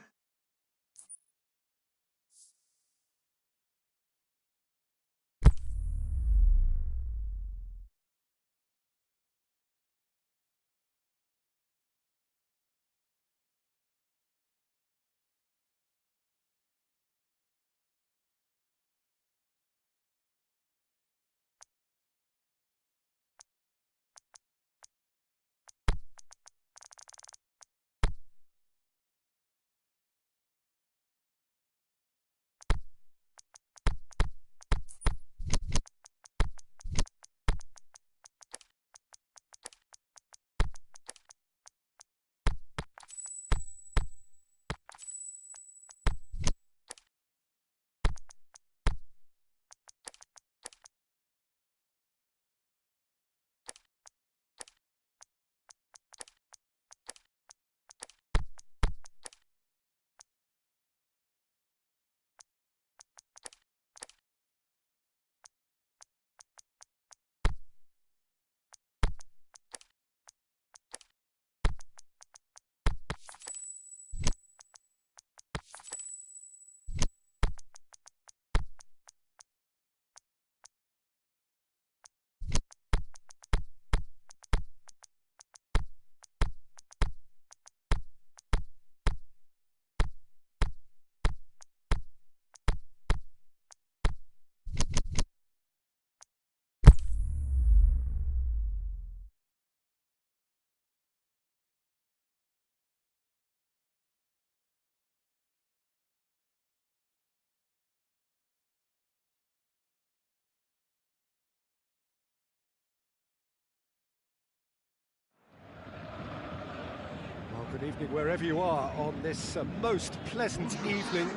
Good evening wherever you are on this most pleasant evening.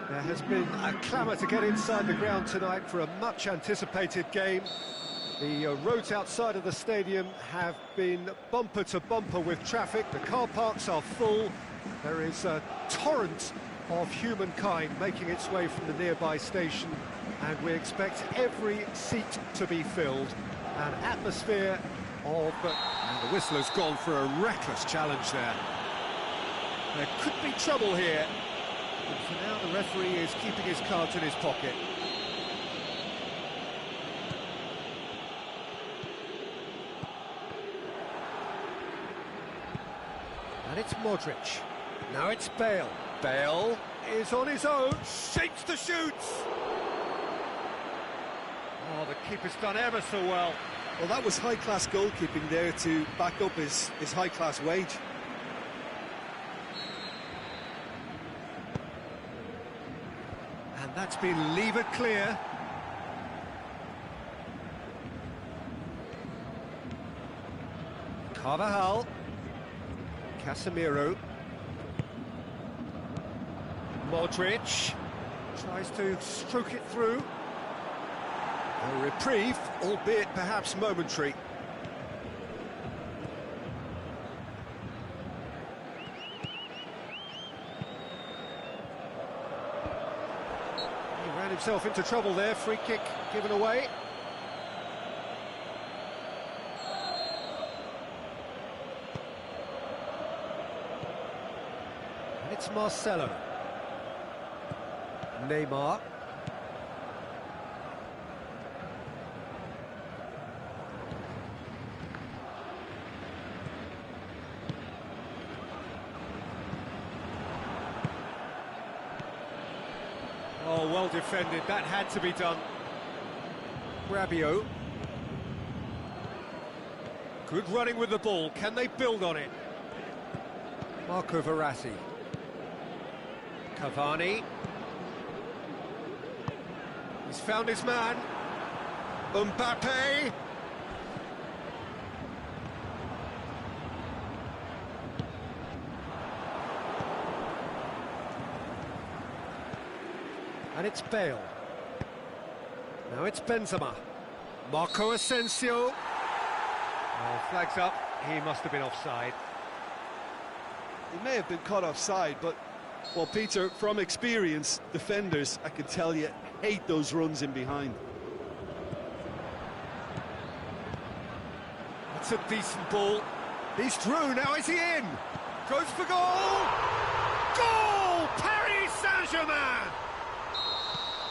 There has been a clamour to get inside the ground tonight for a much anticipated game. The roads outside of the stadium have been bumper to bumper with traffic. The car parks are full. There is a torrent of humankind making its way from the nearby station, and we expect every seat to be filled. An atmosphere of... and the whistler's gone for a reckless challenge there. There could be trouble here. And for now, the referee is keeping his cards in his pocket. And it's Modric. Now it's Bale. Bale is on his own, shapes the shoots. Oh, the keeper's done ever so well. Well, that was high-class goalkeeping there to back up his high-class wage. And that's been levered clear. Carvajal. Casemiro. Modric tries to stroke it through. A reprieve, albeit perhaps momentary. He ran himself into trouble there, free kick given away. And it's Marcelo. Neymar. Oh, well defended, that had to be done. Rabiot. Good running with the ball, can they build on it? Marco Verratti. Cavani. He's found his man. Mbappe. And it's Bale. Now it's Benzema. Marco Asensio. Oh, flags up. He must have been offside. He may have been caught offside, but, well, Peter, from experience, defenders, I can tell you, hate those runs in behind. That's a decent ball. He's through, now is he in? Goes for goal! Goal! Paris Saint-Germain!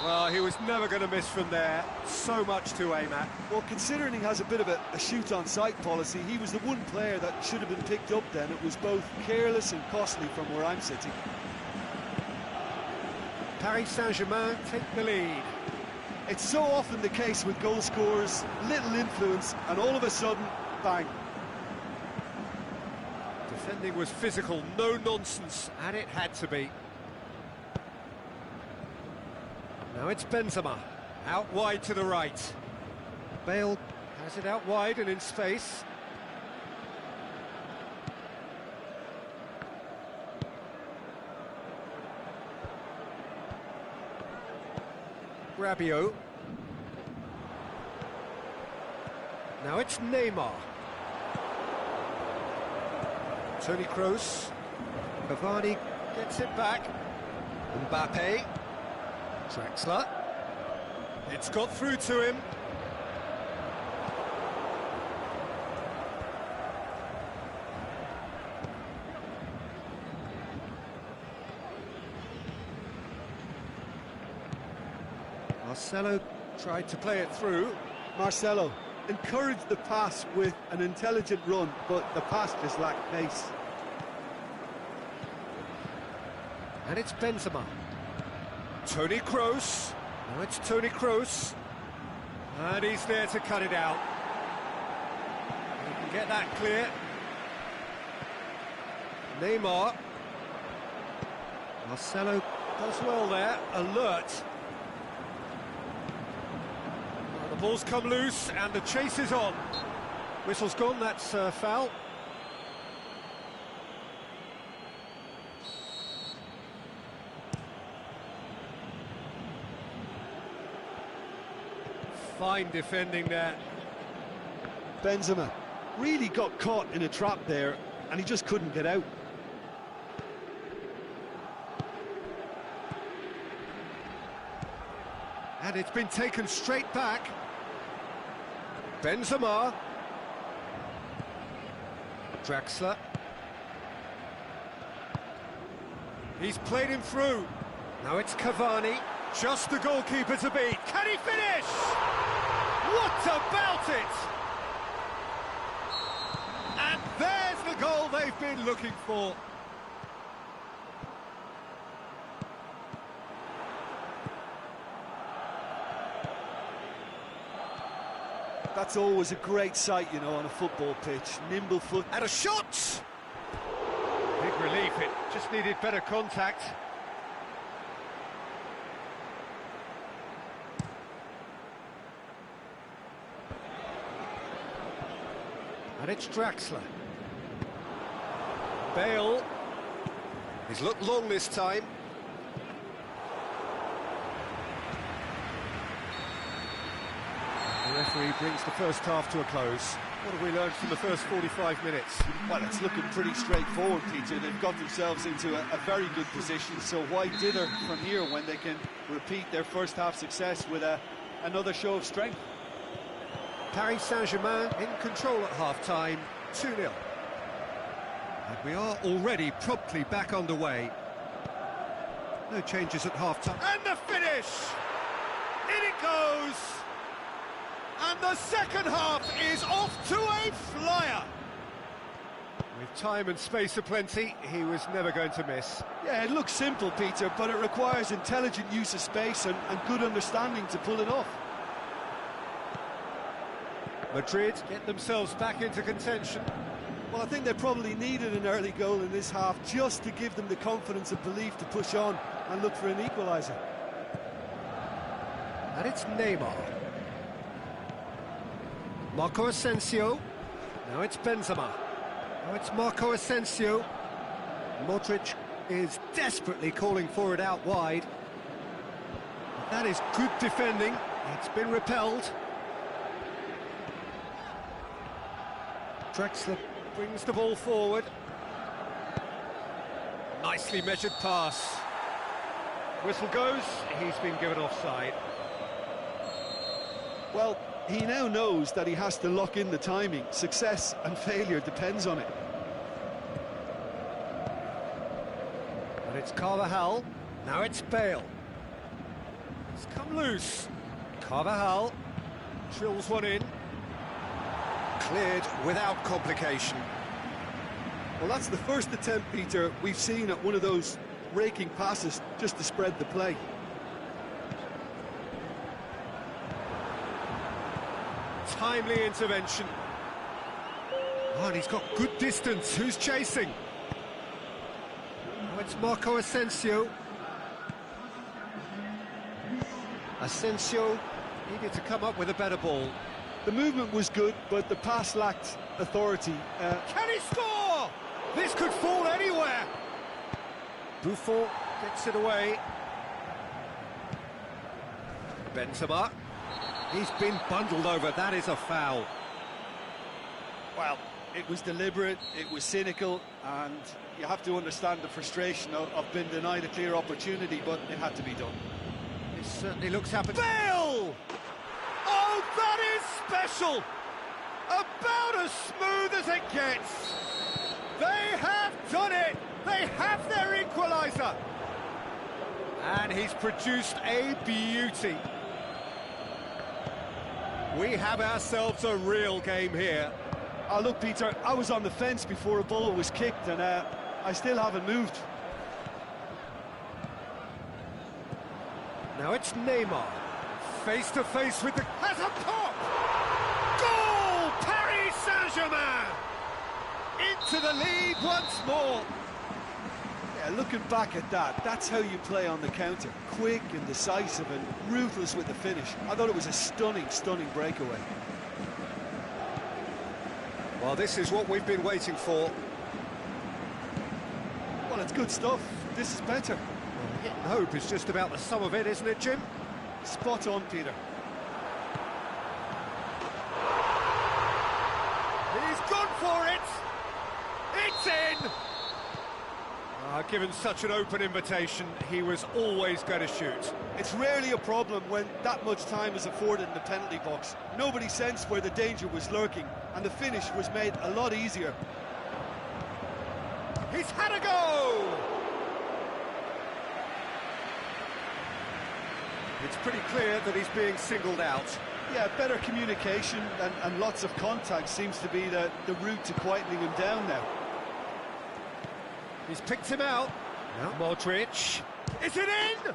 Well, he was never going to miss from there. So much to aim at. Well, considering he has a bit of a shoot-on-sight policy, he was the one player that should have been picked up then. It was both careless and costly from where I'm sitting. Paris Saint-Germain take the lead. It's so often the case with goal scorers, little influence, and all of a sudden, bang. Defending was physical, no nonsense, and it had to be. Now it's Benzema, out wide to the right. Bale has it out wide and in space. Rabiot. Now it's Neymar. Toni Kroos. Cavani gets it back. Mbappe. Draxler. It's got through to him. Marcelo tried to play it through. Marcelo encouraged the pass with an intelligent run, but the pass just lacked pace. And it's Benzema. Toni Kroos. Now it's Toni Kroos. And he's there to cut it out. He can get that clear. Neymar. Marcelo does well there, alert. Well, the ball's come loose and the chase is on. Whistle's gone, that's foul. Fine defending there. Benzema really got caught in a trap there, and he just couldn't get out. And it's been taken straight back. Benzema. Draxler. He's played him through. Now it's Cavani. Just the goalkeeper to beat. Can he finish? What about it? And there's the goal they've been looking for. That's always a great sight, you know, on a football pitch. Nimble foot. And a shot! Big relief, it just needed better contact. And it's Draxler. Bale. He's looked long this time. The referee brings the first half to a close. What have we learned from the first 45 minutes? Well, it's looking pretty straightforward, Peter. They've got themselves into a very good position, so why dither from here when they can repeat their first half success with another show of strength? Paris Saint-Germain in control at half-time, 2-0. And we are already promptly back underway. No changes at half-time. And the finish! In it goes! And the second half is off to a flyer! With time and space aplenty, he was never going to miss. Yeah, it looks simple, Peter, but it requires intelligent use of space and good understanding to pull it off. Madrid get themselves back into contention. Well, I think they probably needed an early goal in this half just to give them the confidence and belief to push on and look for an equaliser. And it's Neymar. Marco Asensio. Now it's Benzema. Now it's Marco Asensio. Modric is desperately calling for it out wide. That is good defending. It's been repelled. Draxler brings the ball forward. Nicely measured pass. Whistle goes, he's been given offside. Well, he now knows that he has to lock in the timing. Success and failure depends on it. And it's Carvajal. Now it's Bale. It's come loose. Carvajal drills one in. Cleared without complication. Well, that's the first attempt, Peter, we've seen at one of those raking passes just to spread the play. Timely intervention. Oh, and he's got good distance. Who's chasing? Oh, it's Marco Asensio. Asensio needed to come up with a better ball. The movement was good, but the pass lacked authority. Can he score? This could fall anywhere. Buffon gets it away. Benzema. He's been bundled over. That is a foul. Well, it was deliberate, it was cynical, and you have to understand the frustration of being denied a clear opportunity, but it had to be done. It certainly looks happening. Bale! Oh, that is special! About as smooth as it gets. They have done it! They have their equaliser! And he's produced a beauty. We have ourselves a real game here. Oh, look, Peter, I was on the fence before a ball was kicked, and I still haven't moved. Now it's Neymar, face to face with the... Has a pop! Goal! Paris Saint-Germain! Into the lead once more. Yeah, looking back at that, that's how you play on the counter. Quick and decisive and ruthless with the finish. I thought it was a stunning, stunning breakaway. Well, this is what we've been waiting for. Well, it's good stuff. This is better. Hope is just about the sum of it, isn't it, Jim? Spot on, Peter. He's gone for it! It's in! Given such an open invitation, he was always going to shoot. It's rarely a problem when that much time is afforded in the penalty box. Nobody sensed where the danger was lurking, and the finish was made a lot easier. He's had a go! It's pretty clear that he's being singled out. Yeah, better communication and lots of contact seems to be the route to quietening him down now. He's picked him out. Now Modric. Is it in?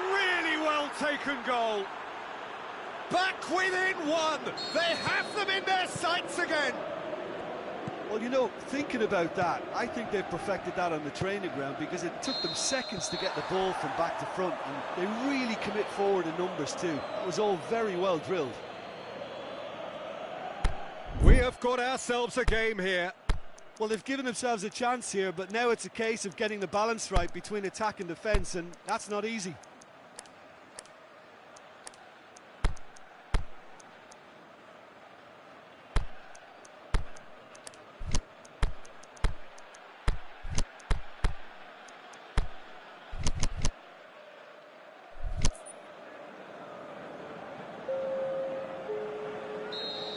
Really well taken goal. Back within one. They have them in their sights again. Well, you know, thinking about that, I think they've perfected that on the training ground because it took them seconds to get the ball from back to front, and they really commit forward in numbers too. It was all very well drilled. We have got ourselves a game here. Well, they've given themselves a chance here, but now it's a case of getting the balance right between attack and defence, and that's not easy.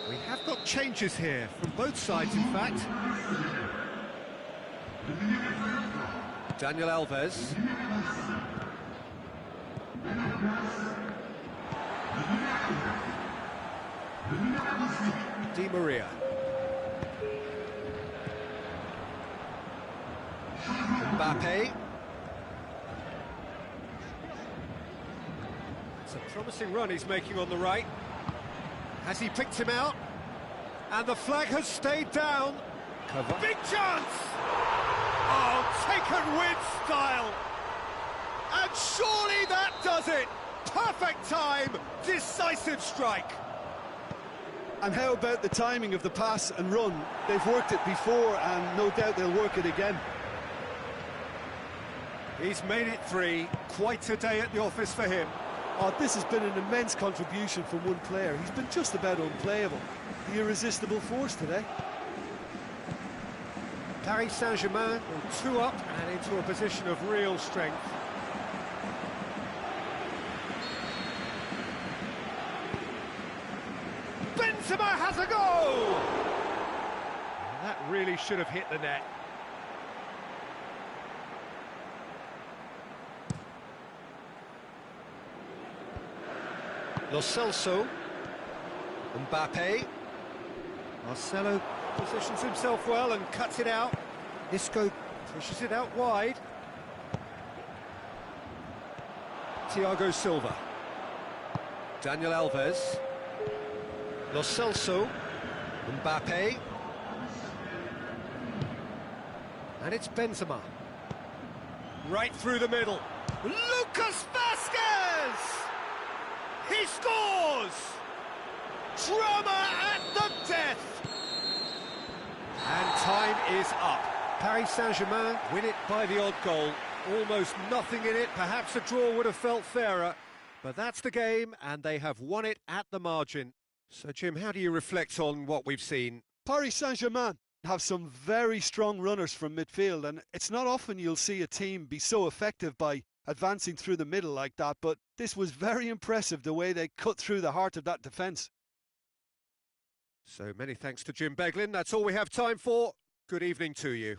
We have got changes here from both sides, in fact. Daniel Alves. Di Maria. Mbappe. It's a promising run he's making on the right. Has he picked him out? And the flag has stayed down. Big chance! Oh, taken with style. And surely that does it. Perfect time, decisive strike. And how about the timing of the pass and run? They've worked it before, and no doubt they'll work it again. He's made it three. Quite a day at the office for him. Oh, this has been an immense contribution from one player. He's been just about unplayable. The irresistible force today. Paris Saint-Germain will 2 up and into a position of real strength. Benzema has a goal! That really should have hit the net. Lo Celso. Mbappe. Marcelo positions himself well and cuts it out. Isco pushes it out wide. Thiago Silva. Daniel Alves. Lo Celso. Mbappe. And it's Benzema. Right through the middle. Lucas Vasquez! He scores! Drama at the death! And time is up. Paris Saint-Germain win it by the odd goal. Almost nothing in it. Perhaps a draw would have felt fairer. But that's the game, and they have won it at the margin. So, Jim, how do you reflect on what we've seen? Paris Saint-Germain have some very strong runners from midfield, and it's not often you'll see a team be so effective by advancing through the middle like that, but this was very impressive, the way they cut through the heart of that defence. So many thanks to Jim Beglin. That's all we have time for. Good evening to you.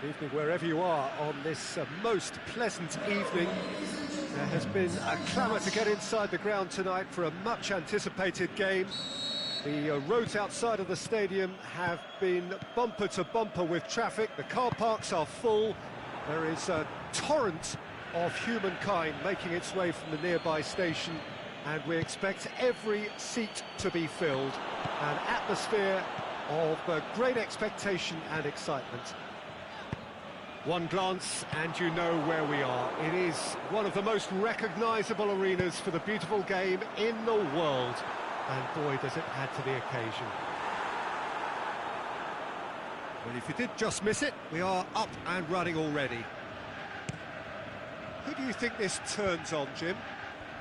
Good evening wherever you are on this most pleasant evening. There has been a clamour to get inside the ground tonight for a much-anticipated game. The roads outside of the stadium have been bumper to bumper with traffic. The car parks are full. There is a torrent of humankind making its way from the nearby station, and we expect every seat to be filled. An atmosphere of great expectation and excitement. One glance and you know where we are. It is one of the most recognisable arenas for the beautiful game in the world. And boy, does it add to the occasion. Well, if you did just miss it, we are up and running already. Who do you think this turns on, Jim?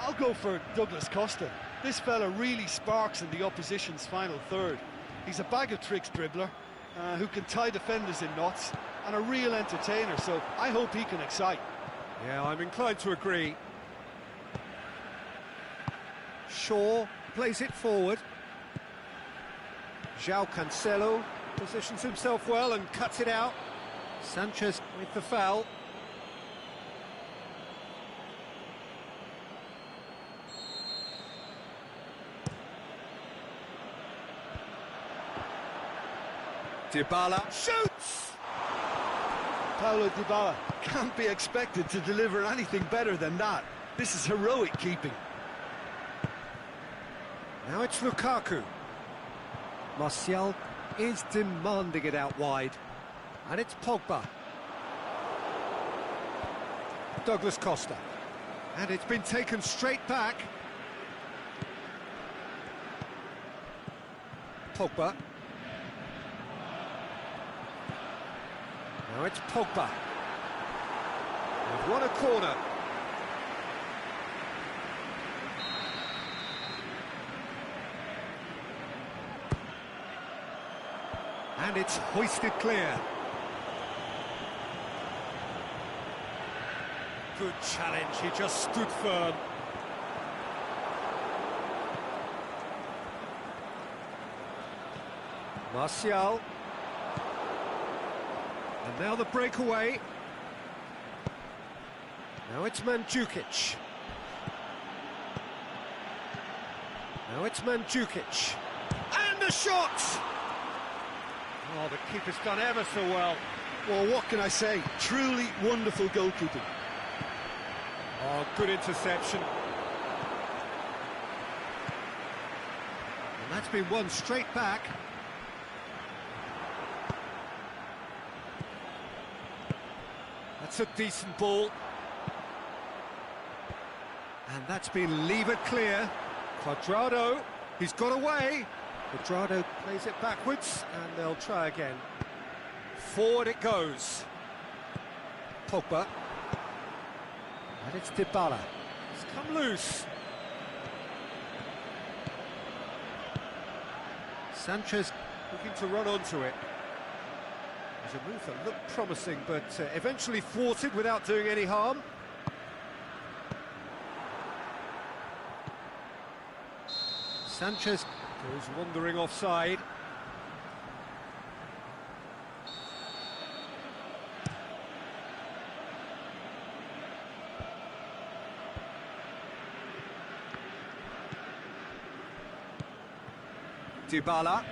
I'll go for Douglas Costa. This fella really sparks in the opposition's final third. He's a bag of tricks dribbler who can tie defenders in knots, and a real entertainer, so I hope he can excite. Yeah, I'm inclined to agree. Shaw plays it forward. João Cancelo positions himself well and cuts it out. Sanchez with the foul. Dybala shoots! Paulo Dybala can't be expected to deliver anything better than that. This is heroic keeping. Now it's Lukaku. Martial is demanding it out wide. And it's Pogba. Douglas Costa. And it's been taken straight back. Pogba. Now it's Pogba. They've won a corner. And it's hoisted clear. Good challenge, he just stood firm. Martial. And now the breakaway. Now it's Mandzukic. Now it's Mandzukic. And the shot! Oh, the keeper's done ever so well. Well, what can I say? Truly wonderful goalkeeping. Oh, good interception. And that's been won straight back. That's a decent ball. And that's been levered clear. Cuadrado, he's got away. Cuadrado plays it backwards, and they'll try again. Forward it goes. Pogba. And it's Dybala. It's come loose. Sanchez looking to run onto it. There's a move that looked promising, but eventually thwarted without doing any harm. Sanchez goes wandering offside. Dybala.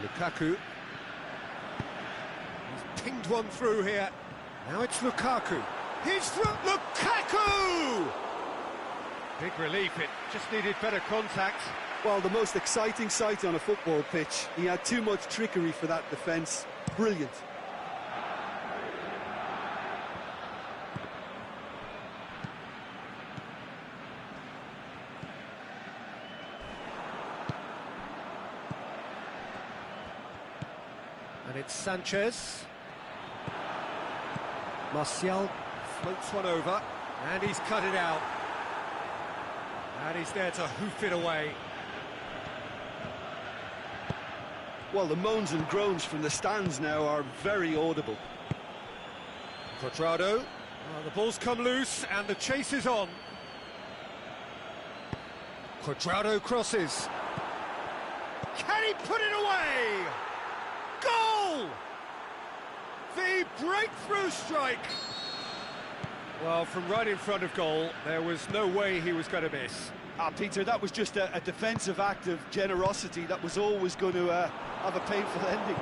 Lukaku. He's pinged one through here. Now it's Lukaku. He's from Lukaku! Big relief, it just needed better contact. Well, the most exciting sight on a football pitch. He had too much trickery for that defence. Brilliant. And it's Sanchez. Martial floats one over, and he's cut it out. And he's there to hoof it away. Well, the moans and groans from the stands now are very audible. Cuadrado. Oh, the ball's come loose, and the chase is on. Cuadrado crosses. Can he put it away? breakthrough strike! Well, from right in front of goal, there was no way he was going to miss. Peter, that was just a defensive act of generosity that was always going to have a painful ending.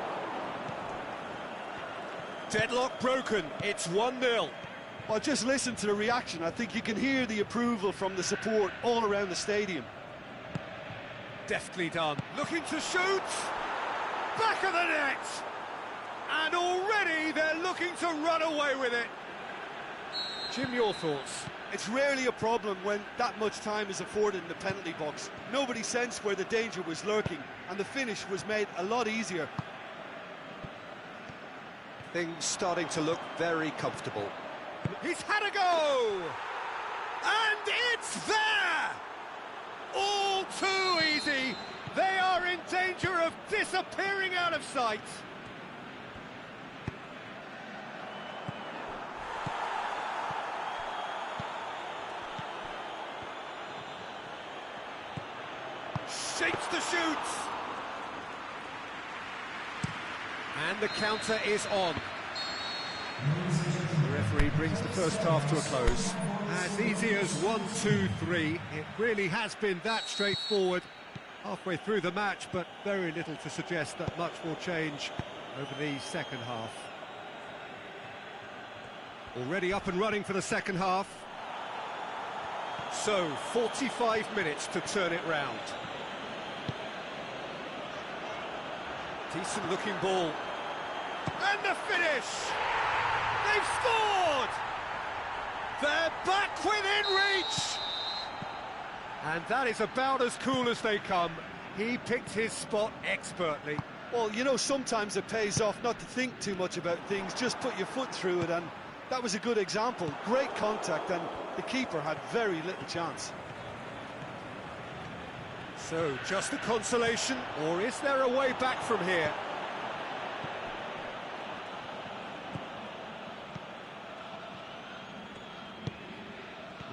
Deadlock broken, it's 1-0. Well, just listen to the reaction. I think you can hear the approval from the support all around the stadium. Deftly done. Looking to shoot! Back of the net! And already they're looking to run away with it. Jim, your thoughts? It's rarely a problem when that much time is afforded in the penalty box. Nobody sensed where the danger was lurking, and the finish was made a lot easier. Things starting to look very comfortable. He's had a go! And it's there! All too easy! They are in danger of disappearing out of sight! Shapes the shoots! And the counter is on. The referee brings the first half to a close. As easy as 1-2-3. It really has been that straightforward. Halfway through the match, but very little to suggest that much will change over the second half. Already up and running for the second half. So, 45 minutes to turn it round. Decent looking ball. And the finish! They've scored! They're back within reach! And that is about as cool as they come. He picked his spot expertly. Well, you know, sometimes it pays off not to think too much about things, just put your foot through it, and that was a good example. Great contact, and the keeper had very little chance. So, just a consolation, or is there a way back from here?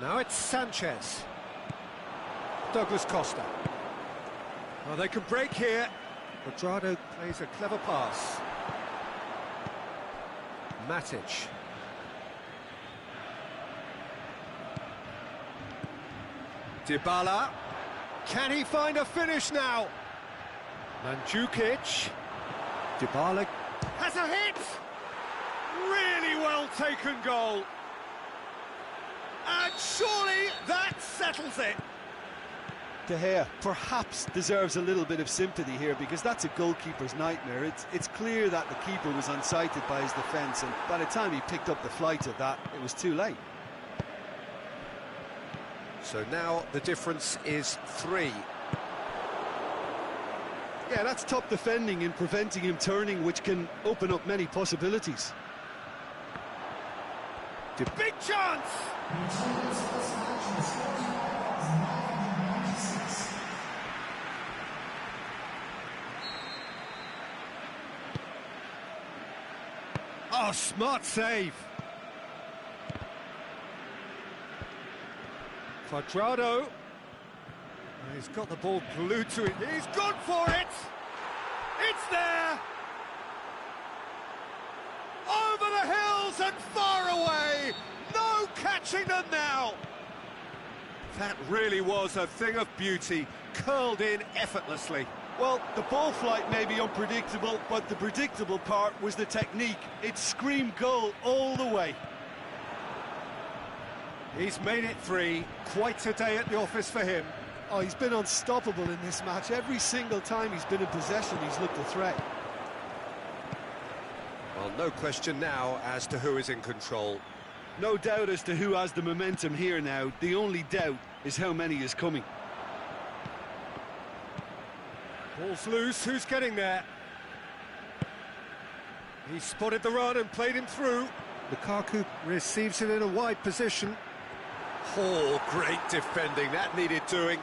Now it's Sanchez. Douglas Costa. Well, they can break here. Cuadrado plays a clever pass. Matic. Dybala. Can he find a finish now? Mandzukic. Dybala has a hit! Really well taken goal. And surely that settles it. De Gea perhaps deserves a little bit of sympathy here, because that's a goalkeeper's nightmare. It's clear that the keeper was unsighted by his defence, and by the time he picked up the flight of that, it was too late. So now the difference is 3. Yeah, that's top defending in preventing him turning, which can open up many possibilities. Big chance! Oh, smart save. Cuadrado. He's got the ball glued to it. He's gone for it! It's there! Over the hills and far away! No catching them now! That really was a thing of beauty, curled in effortlessly. Well, the ball flight may be unpredictable, but the predictable part was the technique. It screamed goal all the way. He's made it 3. Quite a day at the office for him. Oh, he's been unstoppable in this match. Every single time he's been in possession, he's looked a threat. Well, no question now as to who is in control. No doubt as to who has the momentum here now. The only doubt is how many is coming. Ball's loose, who's getting there? He spotted the run and played him through. Lukaku receives it in a wide position. Oh, great defending, that needed doing.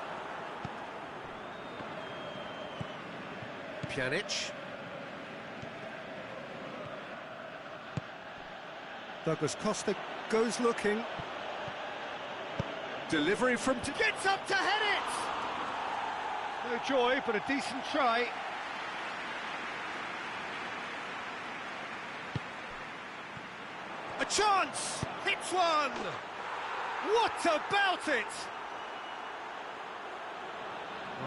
Pjanic. Douglas Costa goes looking. Delivery from... Gets up to head it! No joy, but a decent try. A chance! Hits one! What about it?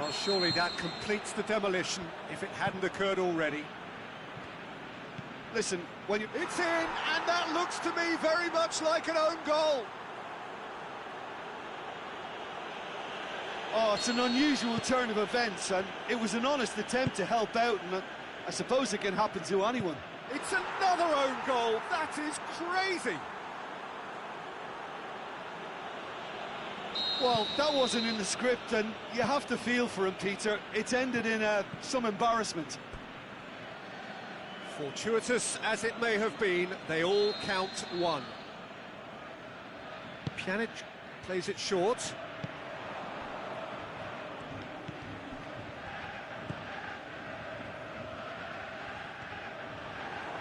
Well, surely that completes the demolition if it hadn't occurred already. Listen, when you... It's in, and that looks to me very much like an own goal. Oh, it's an unusual turn of events, and it was an honest attempt to help out, and I suppose it can happen to anyone. It's another own goal. That is crazy. Well, that wasn't in the script, and you have to feel for him, Peter. It's ended in some embarrassment. Fortuitous as it may have been, they all count one. Pjanic plays it short.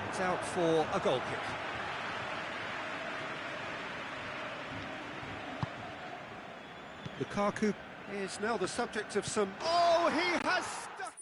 It's out for a goal kick. Lukaku is now the subject of some... Oh, he has stuck...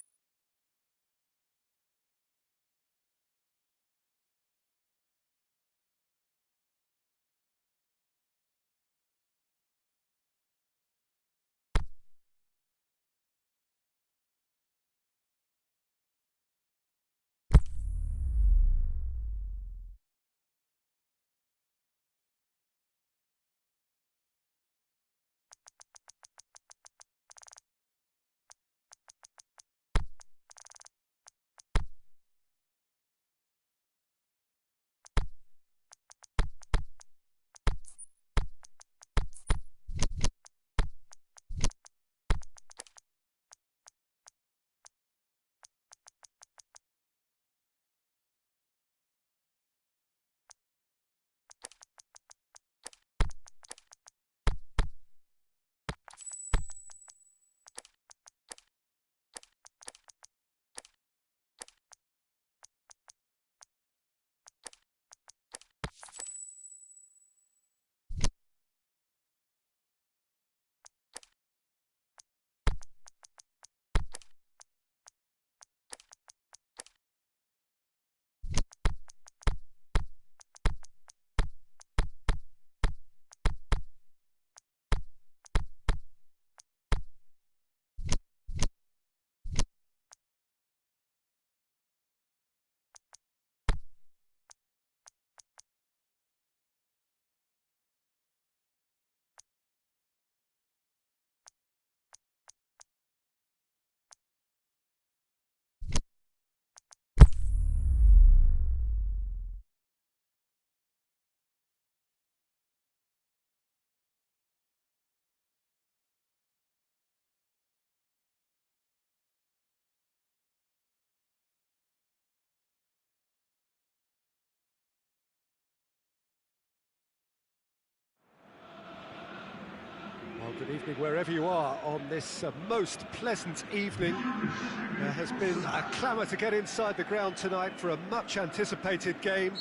Well, good evening wherever you are on this most pleasant evening. There has been a clamour to get inside the ground tonight for a much anticipated game.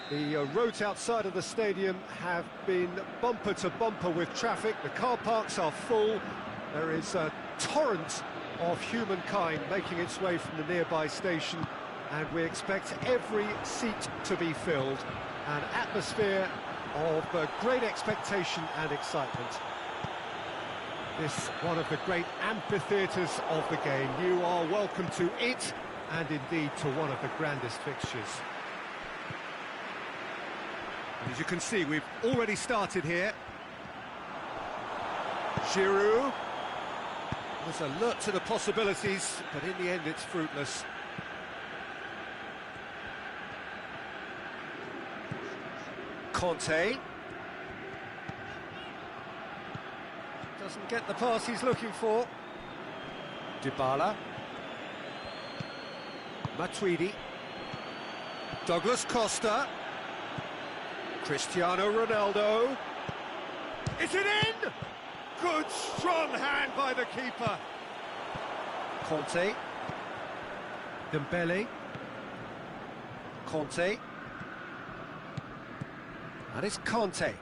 The roads outside of the stadium have been bumper to bumper with traffic. The car parks are full. There is a torrent of humankind making its way from the nearby station, and we expect every seat to be filled. An atmosphere of great expectation and excitement. This one of the great amphitheatres of the game. You are welcome to it, and indeed to one of the grandest fixtures. And as you can see, we've already started here. Giroud was alert to the possibilities, but in the end it's fruitless. Conte doesn't get the pass he's looking for. Dybala. Matuidi. Douglas Costa. Cristiano Ronaldo. Is it in? Good strong hand by the keeper. Conte. Dembele. Conte. And it's Conte.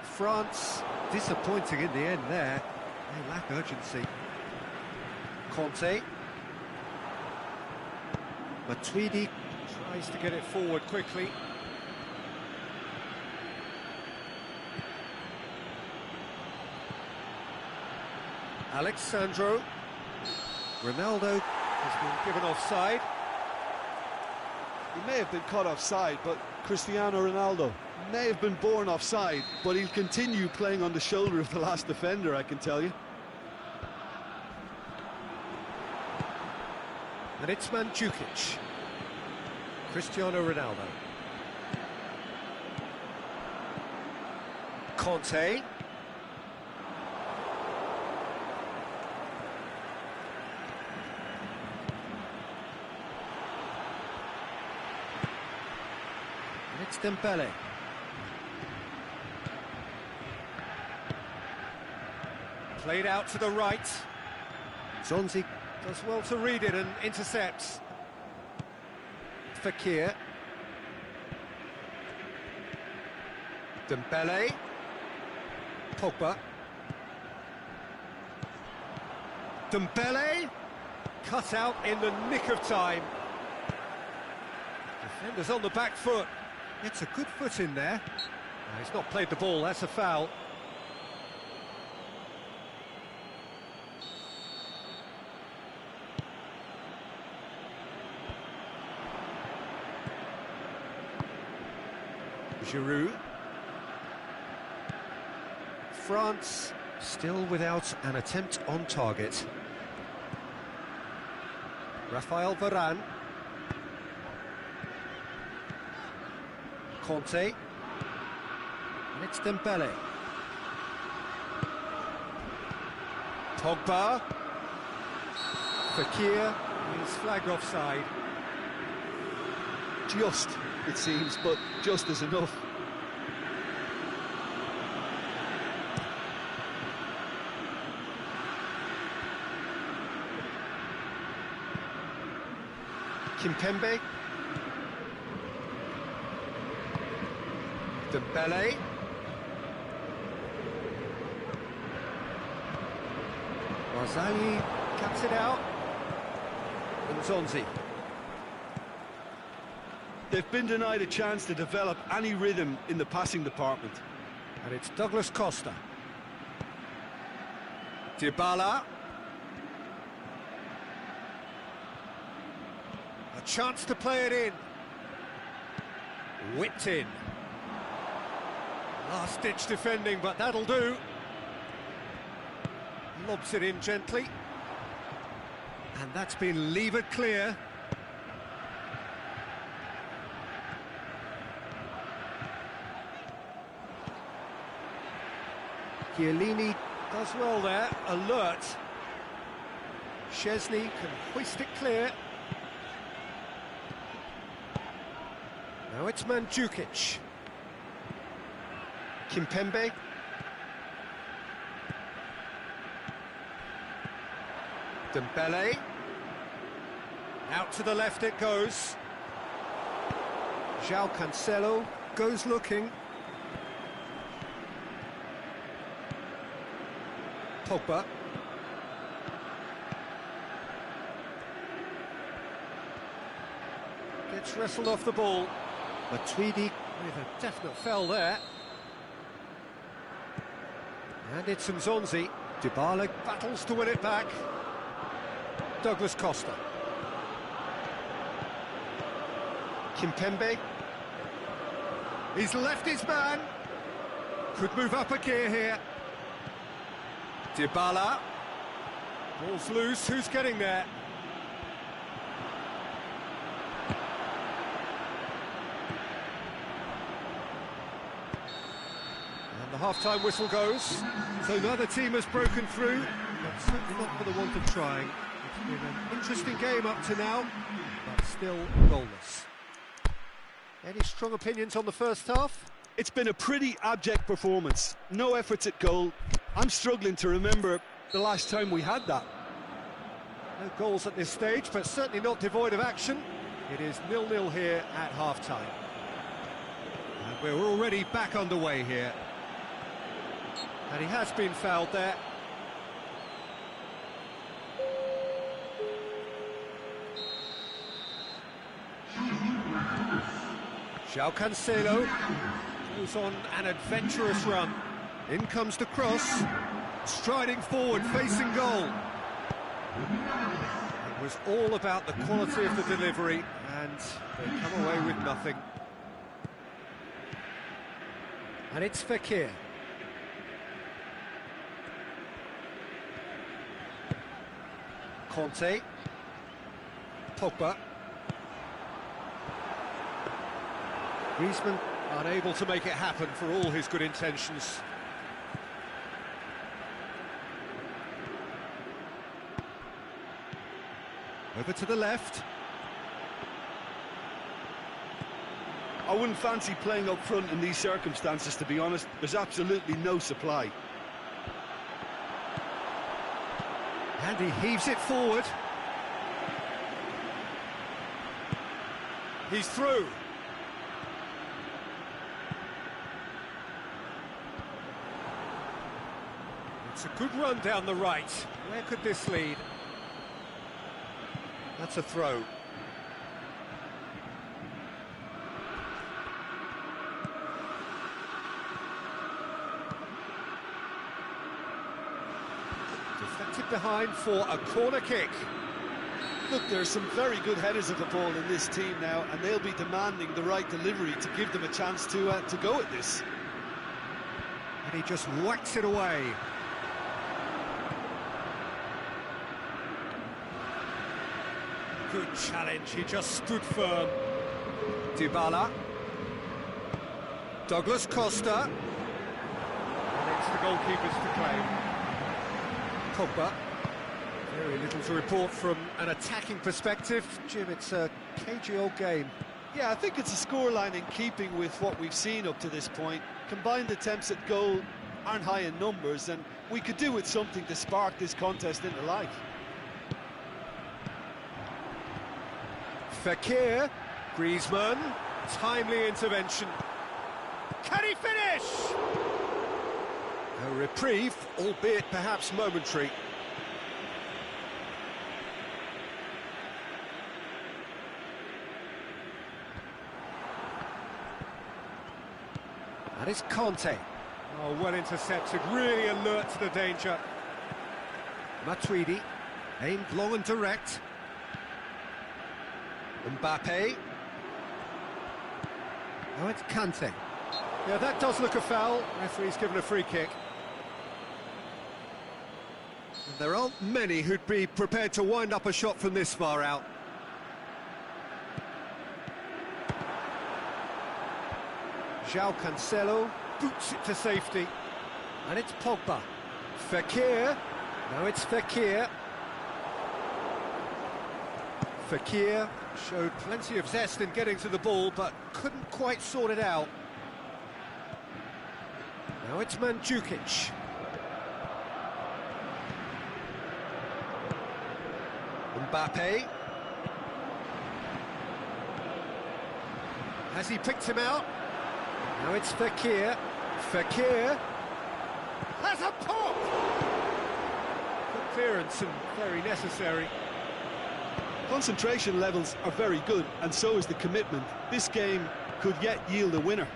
France disappointing in the end there. They lack urgency. Conte. Matuidi Tries to get it forward quickly. Alexandro. Ronaldo has been given offside. He may have been caught offside, but Cristiano Ronaldo may have been born offside, but he'll continue playing on the shoulder of the last defender, I can tell you. And it's Mandzukic. Cristiano Ronaldo. Conte. And it's Dembele. Played out to the right. Zonzi does well to read it and intercepts. Fekir. Dembele. Pogba. Dembele. Cut out in the nick of time. Defender's on the back foot. It's a good foot in there. No, he's not played the ball, that's a foul. Giroud. France still without an attempt on target. Raphael Varane. Conte. And it's Dembele. Pogba. Fekir is flagged offside. Just, it seems, but just is enough. Kimpembe. Dembele. Marzali cuts it out. And Zonzi. They've been denied a chance to develop any rhythm in the passing department. And it's Douglas Costa. Dybala. A chance to play it in. Whipped in. Last-ditch defending, but that'll do. Lobs it in gently. And that's been levered clear. Chiellini does well there, alert. Szczesny can hoist it clear. Now it's Mandzukic. Kimpembe. Dembele. Out to the left it goes. João Cancelo goes looking. Pogba. Gets wrestled off the ball. Matuidi with a definite foul there. And it's Zonzi. Dybala battles to win it back. Douglas Costa. Kimpembe. He's left his man. Could move up a gear here. Dybala. Ball's loose, who's getting there? And the half-time whistle goes. So neither team has broken through, but certainly not for the want of trying. It's been an interesting game up to now, but still goalless. Any strong opinions on the first half? It's been a pretty abject performance. No efforts at goal. I'm struggling to remember the last time we had that. No goals at this stage, but certainly not devoid of action. It is 0-0 here at half-time. And we're already back underway here. And he has been fouled there. João Cancelo goes on an adventurous run. In comes the cross, striding forward, facing goal. It was all about the quality of the delivery, and they come away with nothing. And it's Fekir. Conte. Pogba. Griezmann unable to make it happen for all his good intentions. Over to the left. I wouldn't fancy playing up front in these circumstances, to be honest. There's absolutely no supply. And he heaves it forward. He's through. It's a good run down the right. Where could this lead? That's a throw. Deflected behind for a corner kick. Look, there's some very good headers of the ball in this team now, and they'll be demanding the right delivery to give them a chance to go at this. And he just whacks it away. Good challenge, he just stood firm. Dybala. Douglas Costa. And it's the goalkeeper's to claim. Pogba. Very little to report from an attacking perspective. Jim, it's a cagey old game. Yeah, I think it's a scoreline in keeping with what we've seen up to this point. Combined attempts at goal aren't high in numbers, and we could do with something to spark this contest into life. Fekir, Griezmann, timely intervention. Can he finish? A reprieve, albeit perhaps momentary. And it's Conte. Oh, well intercepted, really alert to the danger. Matuidi, aimed long and direct. Mbappe. Oh, it's Kante. Yeah, that does look a foul. Referee's given a free kick. And there aren't many who'd be prepared to wind up a shot from this far out. João Cancelo boots it to safety. And it's Pogba. Fekir. Now it's Fekir. Fekir showed plenty of zest in getting to the ball, but couldn't quite sort it out. Now it's Mandzukic. Mbappe. Has he picked him out? Now it's Fekir. Fekir has a pop! Good clearance and very necessary. Concentration levels are very good, and so is the commitment. This game could yet yield a winner.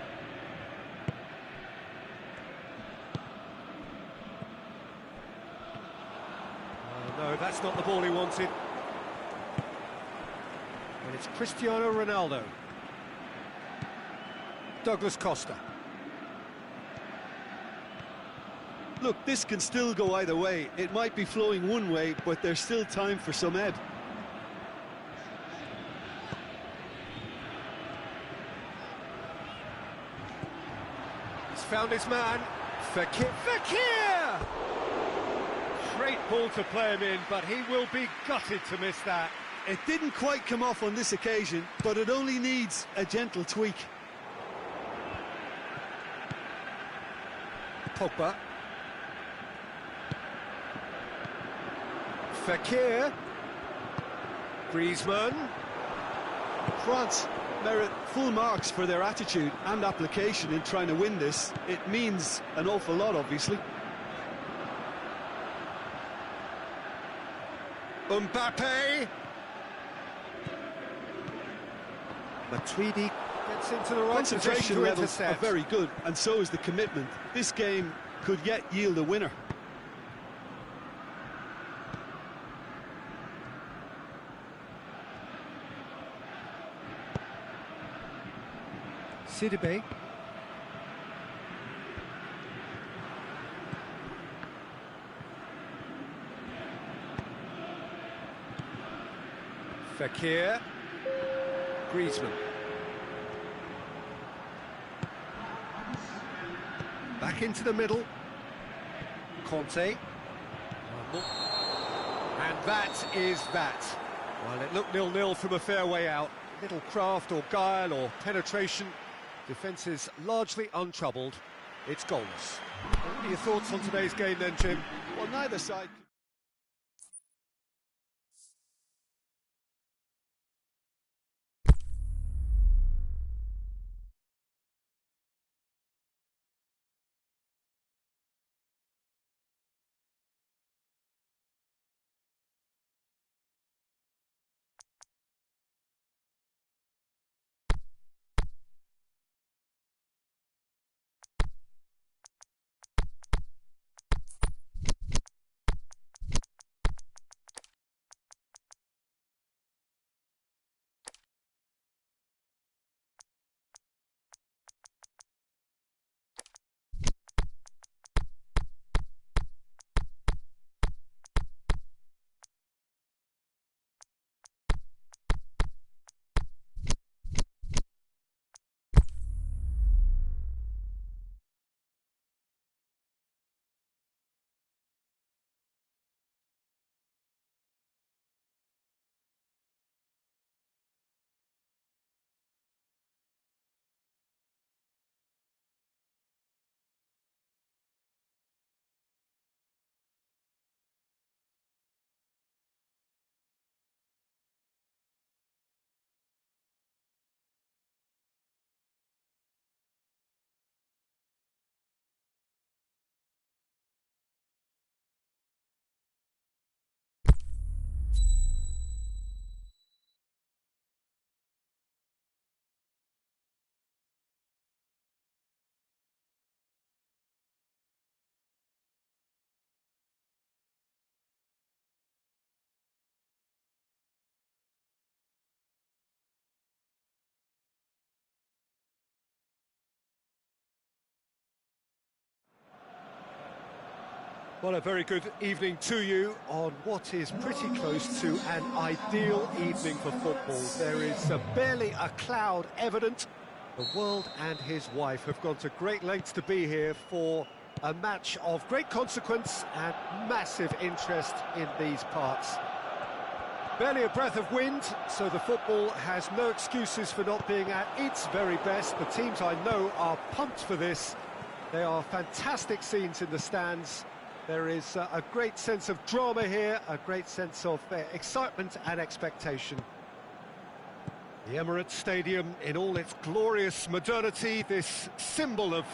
Oh, no, that's not the ball he wanted. And it's Cristiano Ronaldo. Douglas Costa. Look, this can still go either way. It might be flowing one way, but there's still time for some ebb. He's found his man. Fekir. Fekir! Great ball to play him in, but he will be gutted to miss that. It didn't quite come off on this occasion, but it only needs a gentle tweak. Pogba. Fekir. Griezmann. France merit full marks for their attitude and application in trying to win this. It means an awful lot, obviously. Mbappe. Matuidi Gets into the right position Concentration to levels intercept. are very good, and so is the commitment. This game could yet yield a winner. Sidibe. Fekir. Griezmann. Back into the middle. Conte. And that is that. Well, it looked 0-0 from a fair way out. Little craft or guile or penetration. Defence is largely untroubled. It's goalless. What are your thoughts on today's game then, Jim? Well, neither side... Well, a very good evening to you on what is pretty close to an ideal evening for football. There is barely a cloud evident. The world and his wife have gone to great lengths to be here for a match of great consequence and massive interest in these parts. Barely a breath of wind, so the football has no excuses for not being at its very best. The teams I know are pumped for this. They are fantastic scenes in the stands. There is a great sense of drama here, a great sense of excitement and expectation. The Emirates Stadium in all its glorious modernity, this symbol of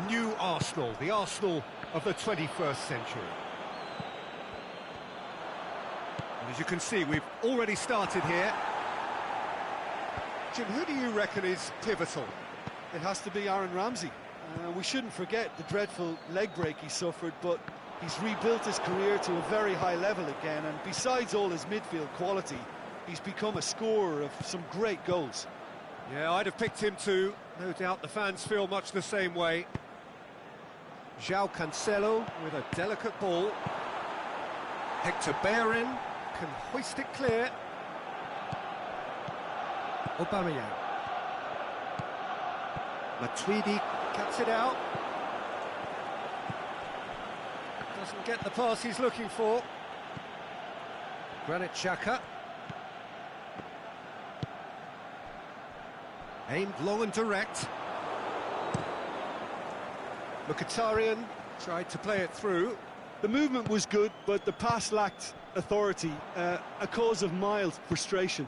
new Arsenal, the Arsenal of the 21st century. And as you can see, we've already started here. Jim, who do you reckon is pivotal? It has to be Aaron Ramsey. We shouldn't forget the dreadful leg break he suffered, but he's rebuilt his career to a very high level again, and besides all his midfield quality, he's become a scorer of some great goals. Yeah, I'd have picked him too. No doubt the fans feel much the same way. João Cancelo with a delicate ball. Hector Bellerin can hoist it clear. Aubameyang. Matuidi cuts it out. Doesn't get the pass he's looking for. Granit Xhaka. Aimed long and direct. Mkhitaryan tried to play it through. The movement was good, but the pass lacked authority, a cause of mild frustration.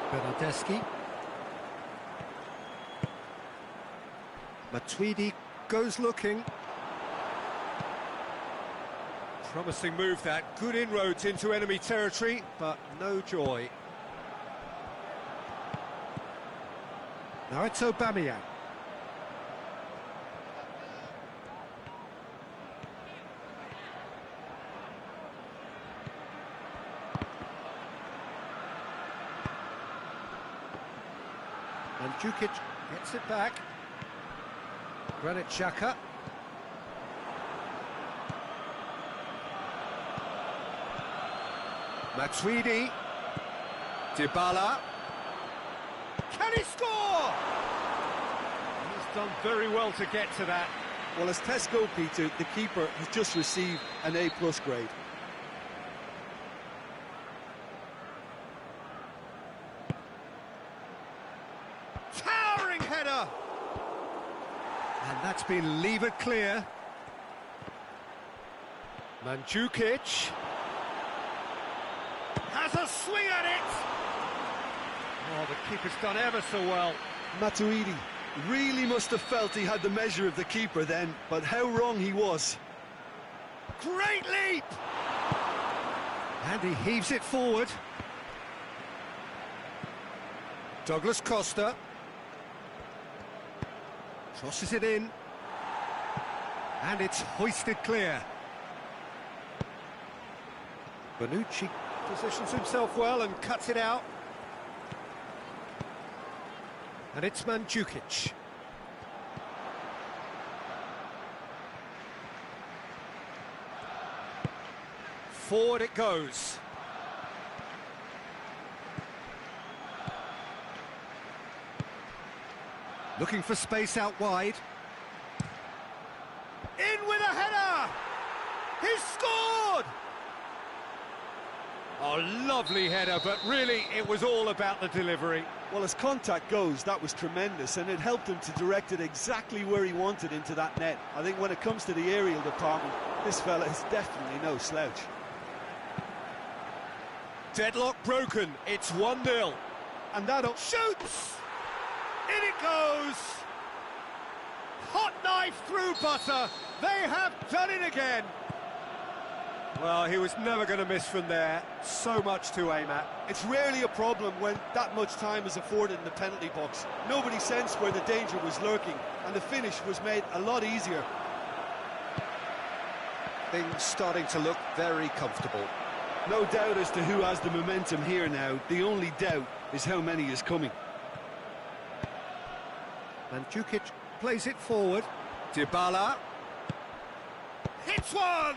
Bernardeschi. Matuidi goes looking. Promising move that, good inroads into enemy territory, but no joy. Now it's Aubameyang. And Mandzukic gets it back. Granit Xhaka. Matuidi. Dybala. Can he score? He's done very well to get to that. Well, as test goalkeeper, the keeper has just received an A+ grade. Towering header! And that's been levered clear. Mandzukic has a swing at it! Oh, the keeper's done ever so well. Matuidi really must have felt he had the measure of the keeper then, but how wrong he was. Great leap! And he heaves it forward. Douglas Costa. Crosses it in. And it's hoisted clear. Bonucci positions himself well and cuts it out. And it's Mandzukic. Forward it goes. Looking for space out wide. In with a header! He's scored! Oh, lovely header, but really it was all about the delivery. Well, as contact goes, that was tremendous, and it helped him to direct it exactly where he wanted into that net. I think when it comes to the aerial department, this fella is definitely no slouch. Deadlock broken, it's 1-0. And that shoots! In it goes! Hot knife through butter. They have done it again. Well, he was never going to miss from there. So much to aim at. It's rarely a problem when that much time is afforded in the penalty box. Nobody sensed where the danger was lurking, and the finish was made a lot easier. Things starting to look very comfortable. No doubt as to who has the momentum here now. The only doubt is how many is coming. Mandzukic plays it forward. Dybala hits one!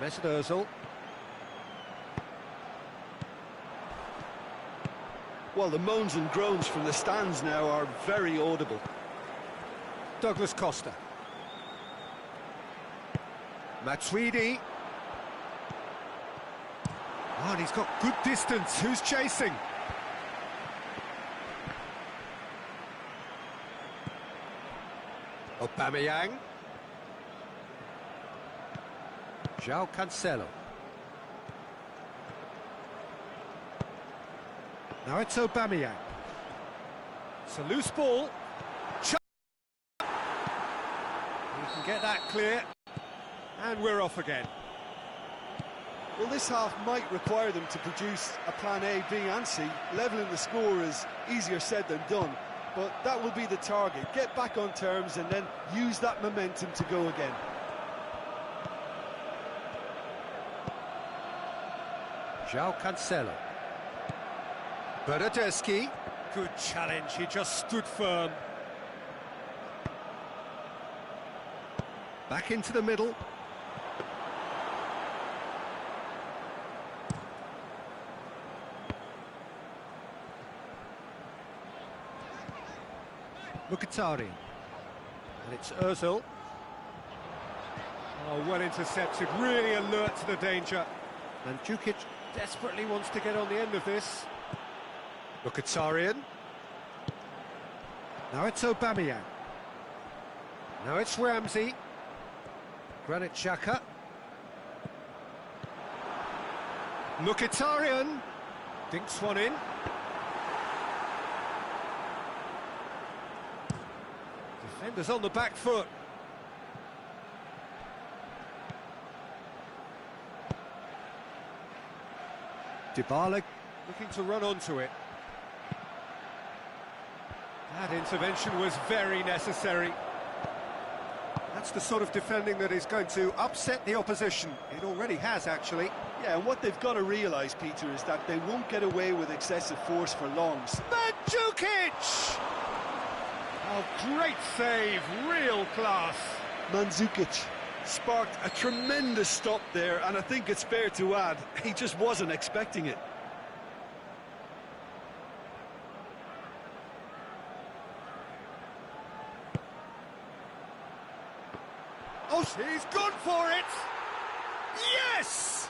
Mesut Ozil. Well, the moans and groans from the stands now are very audible. Douglas Costa. Matuidi. Oh, and he's got good distance. Who's chasing? Aubameyang. João Cancelo. Now it's Aubameyang. It's a loose ball. He can get that clear. And we're off again. Well, this half might require them to produce a plan A, B and C. Levelling the score is easier said than done, but that will be the target. Get back on terms and then use that momentum to go again. João Cancelo. Bernardeschi. Good challenge, he just stood firm. Back into the middle. Mkhitaryan. And it's Ozil. Oh, well intercepted, really alert to the danger. Mandzukic desperately wants to get on the end of this. Mkhitaryan. Now it's Aubameyang. Now it's Ramsey. Granit Xhaka. Mkhitaryan. Dinks one in. Defenders on the back foot. Dybala looking to run onto it. That intervention was very necessary. That's the sort of defending that is going to upset the opposition. It already has, actually. Yeah, and what they've got to realise, Peter, is that they won't get away with excessive force for long. Mandzukic! Oh, great save, real class. Mandzukic sparked a tremendous stop there, and I think it's fair to add, he just wasn't expecting it. Oh, he's gone for it! Yes!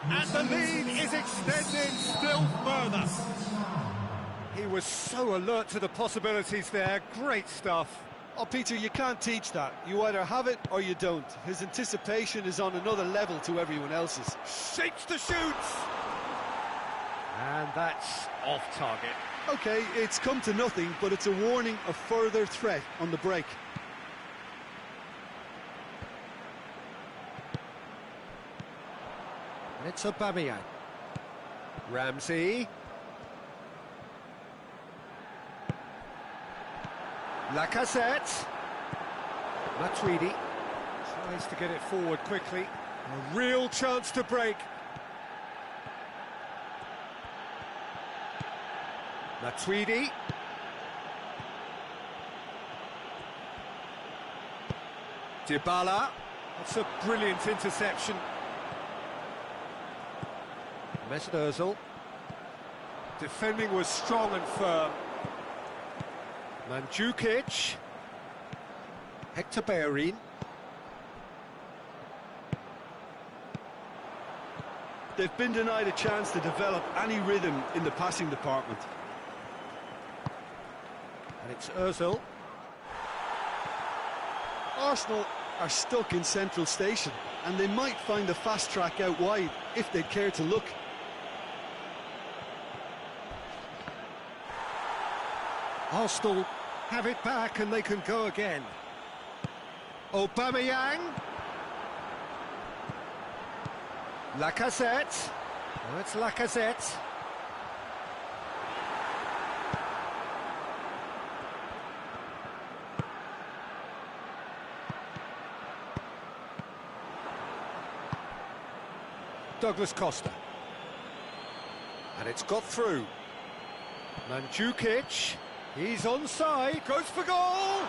And the lead is extended still further. He was so alert to the possibilities there. Great stuff. Oh, Peter, you can't teach that. You either have it or you don't. His anticipation is on another level to everyone else's. Shapes to shoot! And that's off target. OK, it's come to nothing, but it's a warning of further threat on the break. It's Aubameyang. Ramsey. Lacazette. Matuidi tries to get it forward quickly. A real chance to break. Matuidi. Dybala. That's a brilliant interception. Mesut Ozil. Defending was strong and firm. Mandzukic. Hector Bellerin. They've been denied a chance to develop any rhythm in the passing department. And it's Ozil. Arsenal are stuck in central station, and they might find a fast track out wide if they'd care to look. Arsenal have it back and they can go again. Aubameyang. Lacazette. Oh, it's Lacazette. Douglas Costa. And it's got through. Mandzukic. He's onside, goes for goal!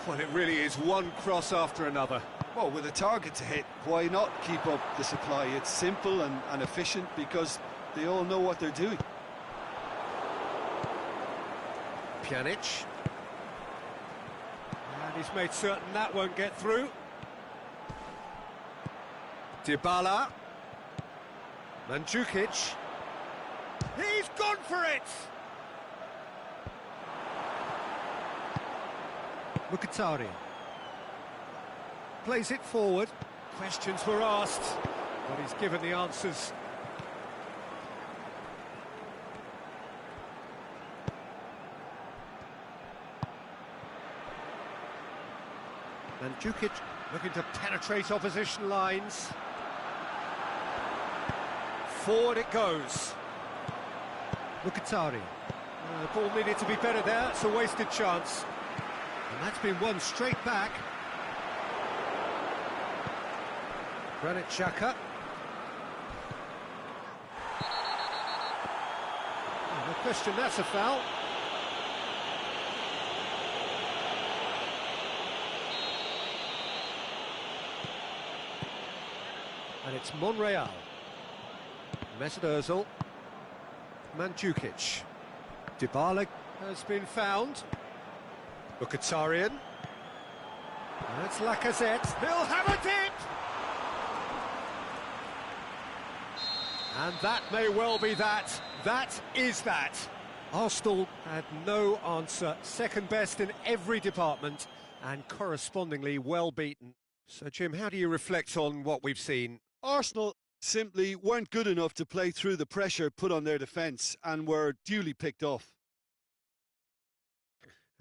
Well, it really is one cross after another. Well, with a target to hit, why not keep up the supply? It's simple and efficient because they all know what they're doing. Pjanic. And he's made certain that won't get through. Dybala. Mandzukic. He's gone for it! Mkhitaryan plays it forward. Questions were asked, but he's given the answers. Mandzukic looking to penetrate opposition lines. Forward it goes. Mkhitaryan. The ball needed to be better there, it's a wasted chance. And that's been won straight back. Granit Xhaka. Oh, no question, that's a foul. And it's Monreal. Mesut Ozil. Mandzukic. Dybala has been found. Mkhitaryan. That's Lacazette. He'll have a dip! And that may well be that. That is that. Arsenal had no answer. Second best in every department and correspondingly well beaten. So, Jim, how do you reflect on what we've seen? Arsenal simply weren't good enough to play through the pressure put on their defence and were duly picked off.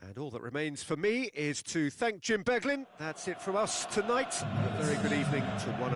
And all that remains for me is to thank Jim Beglin. That's it from us tonight. A very good evening to one.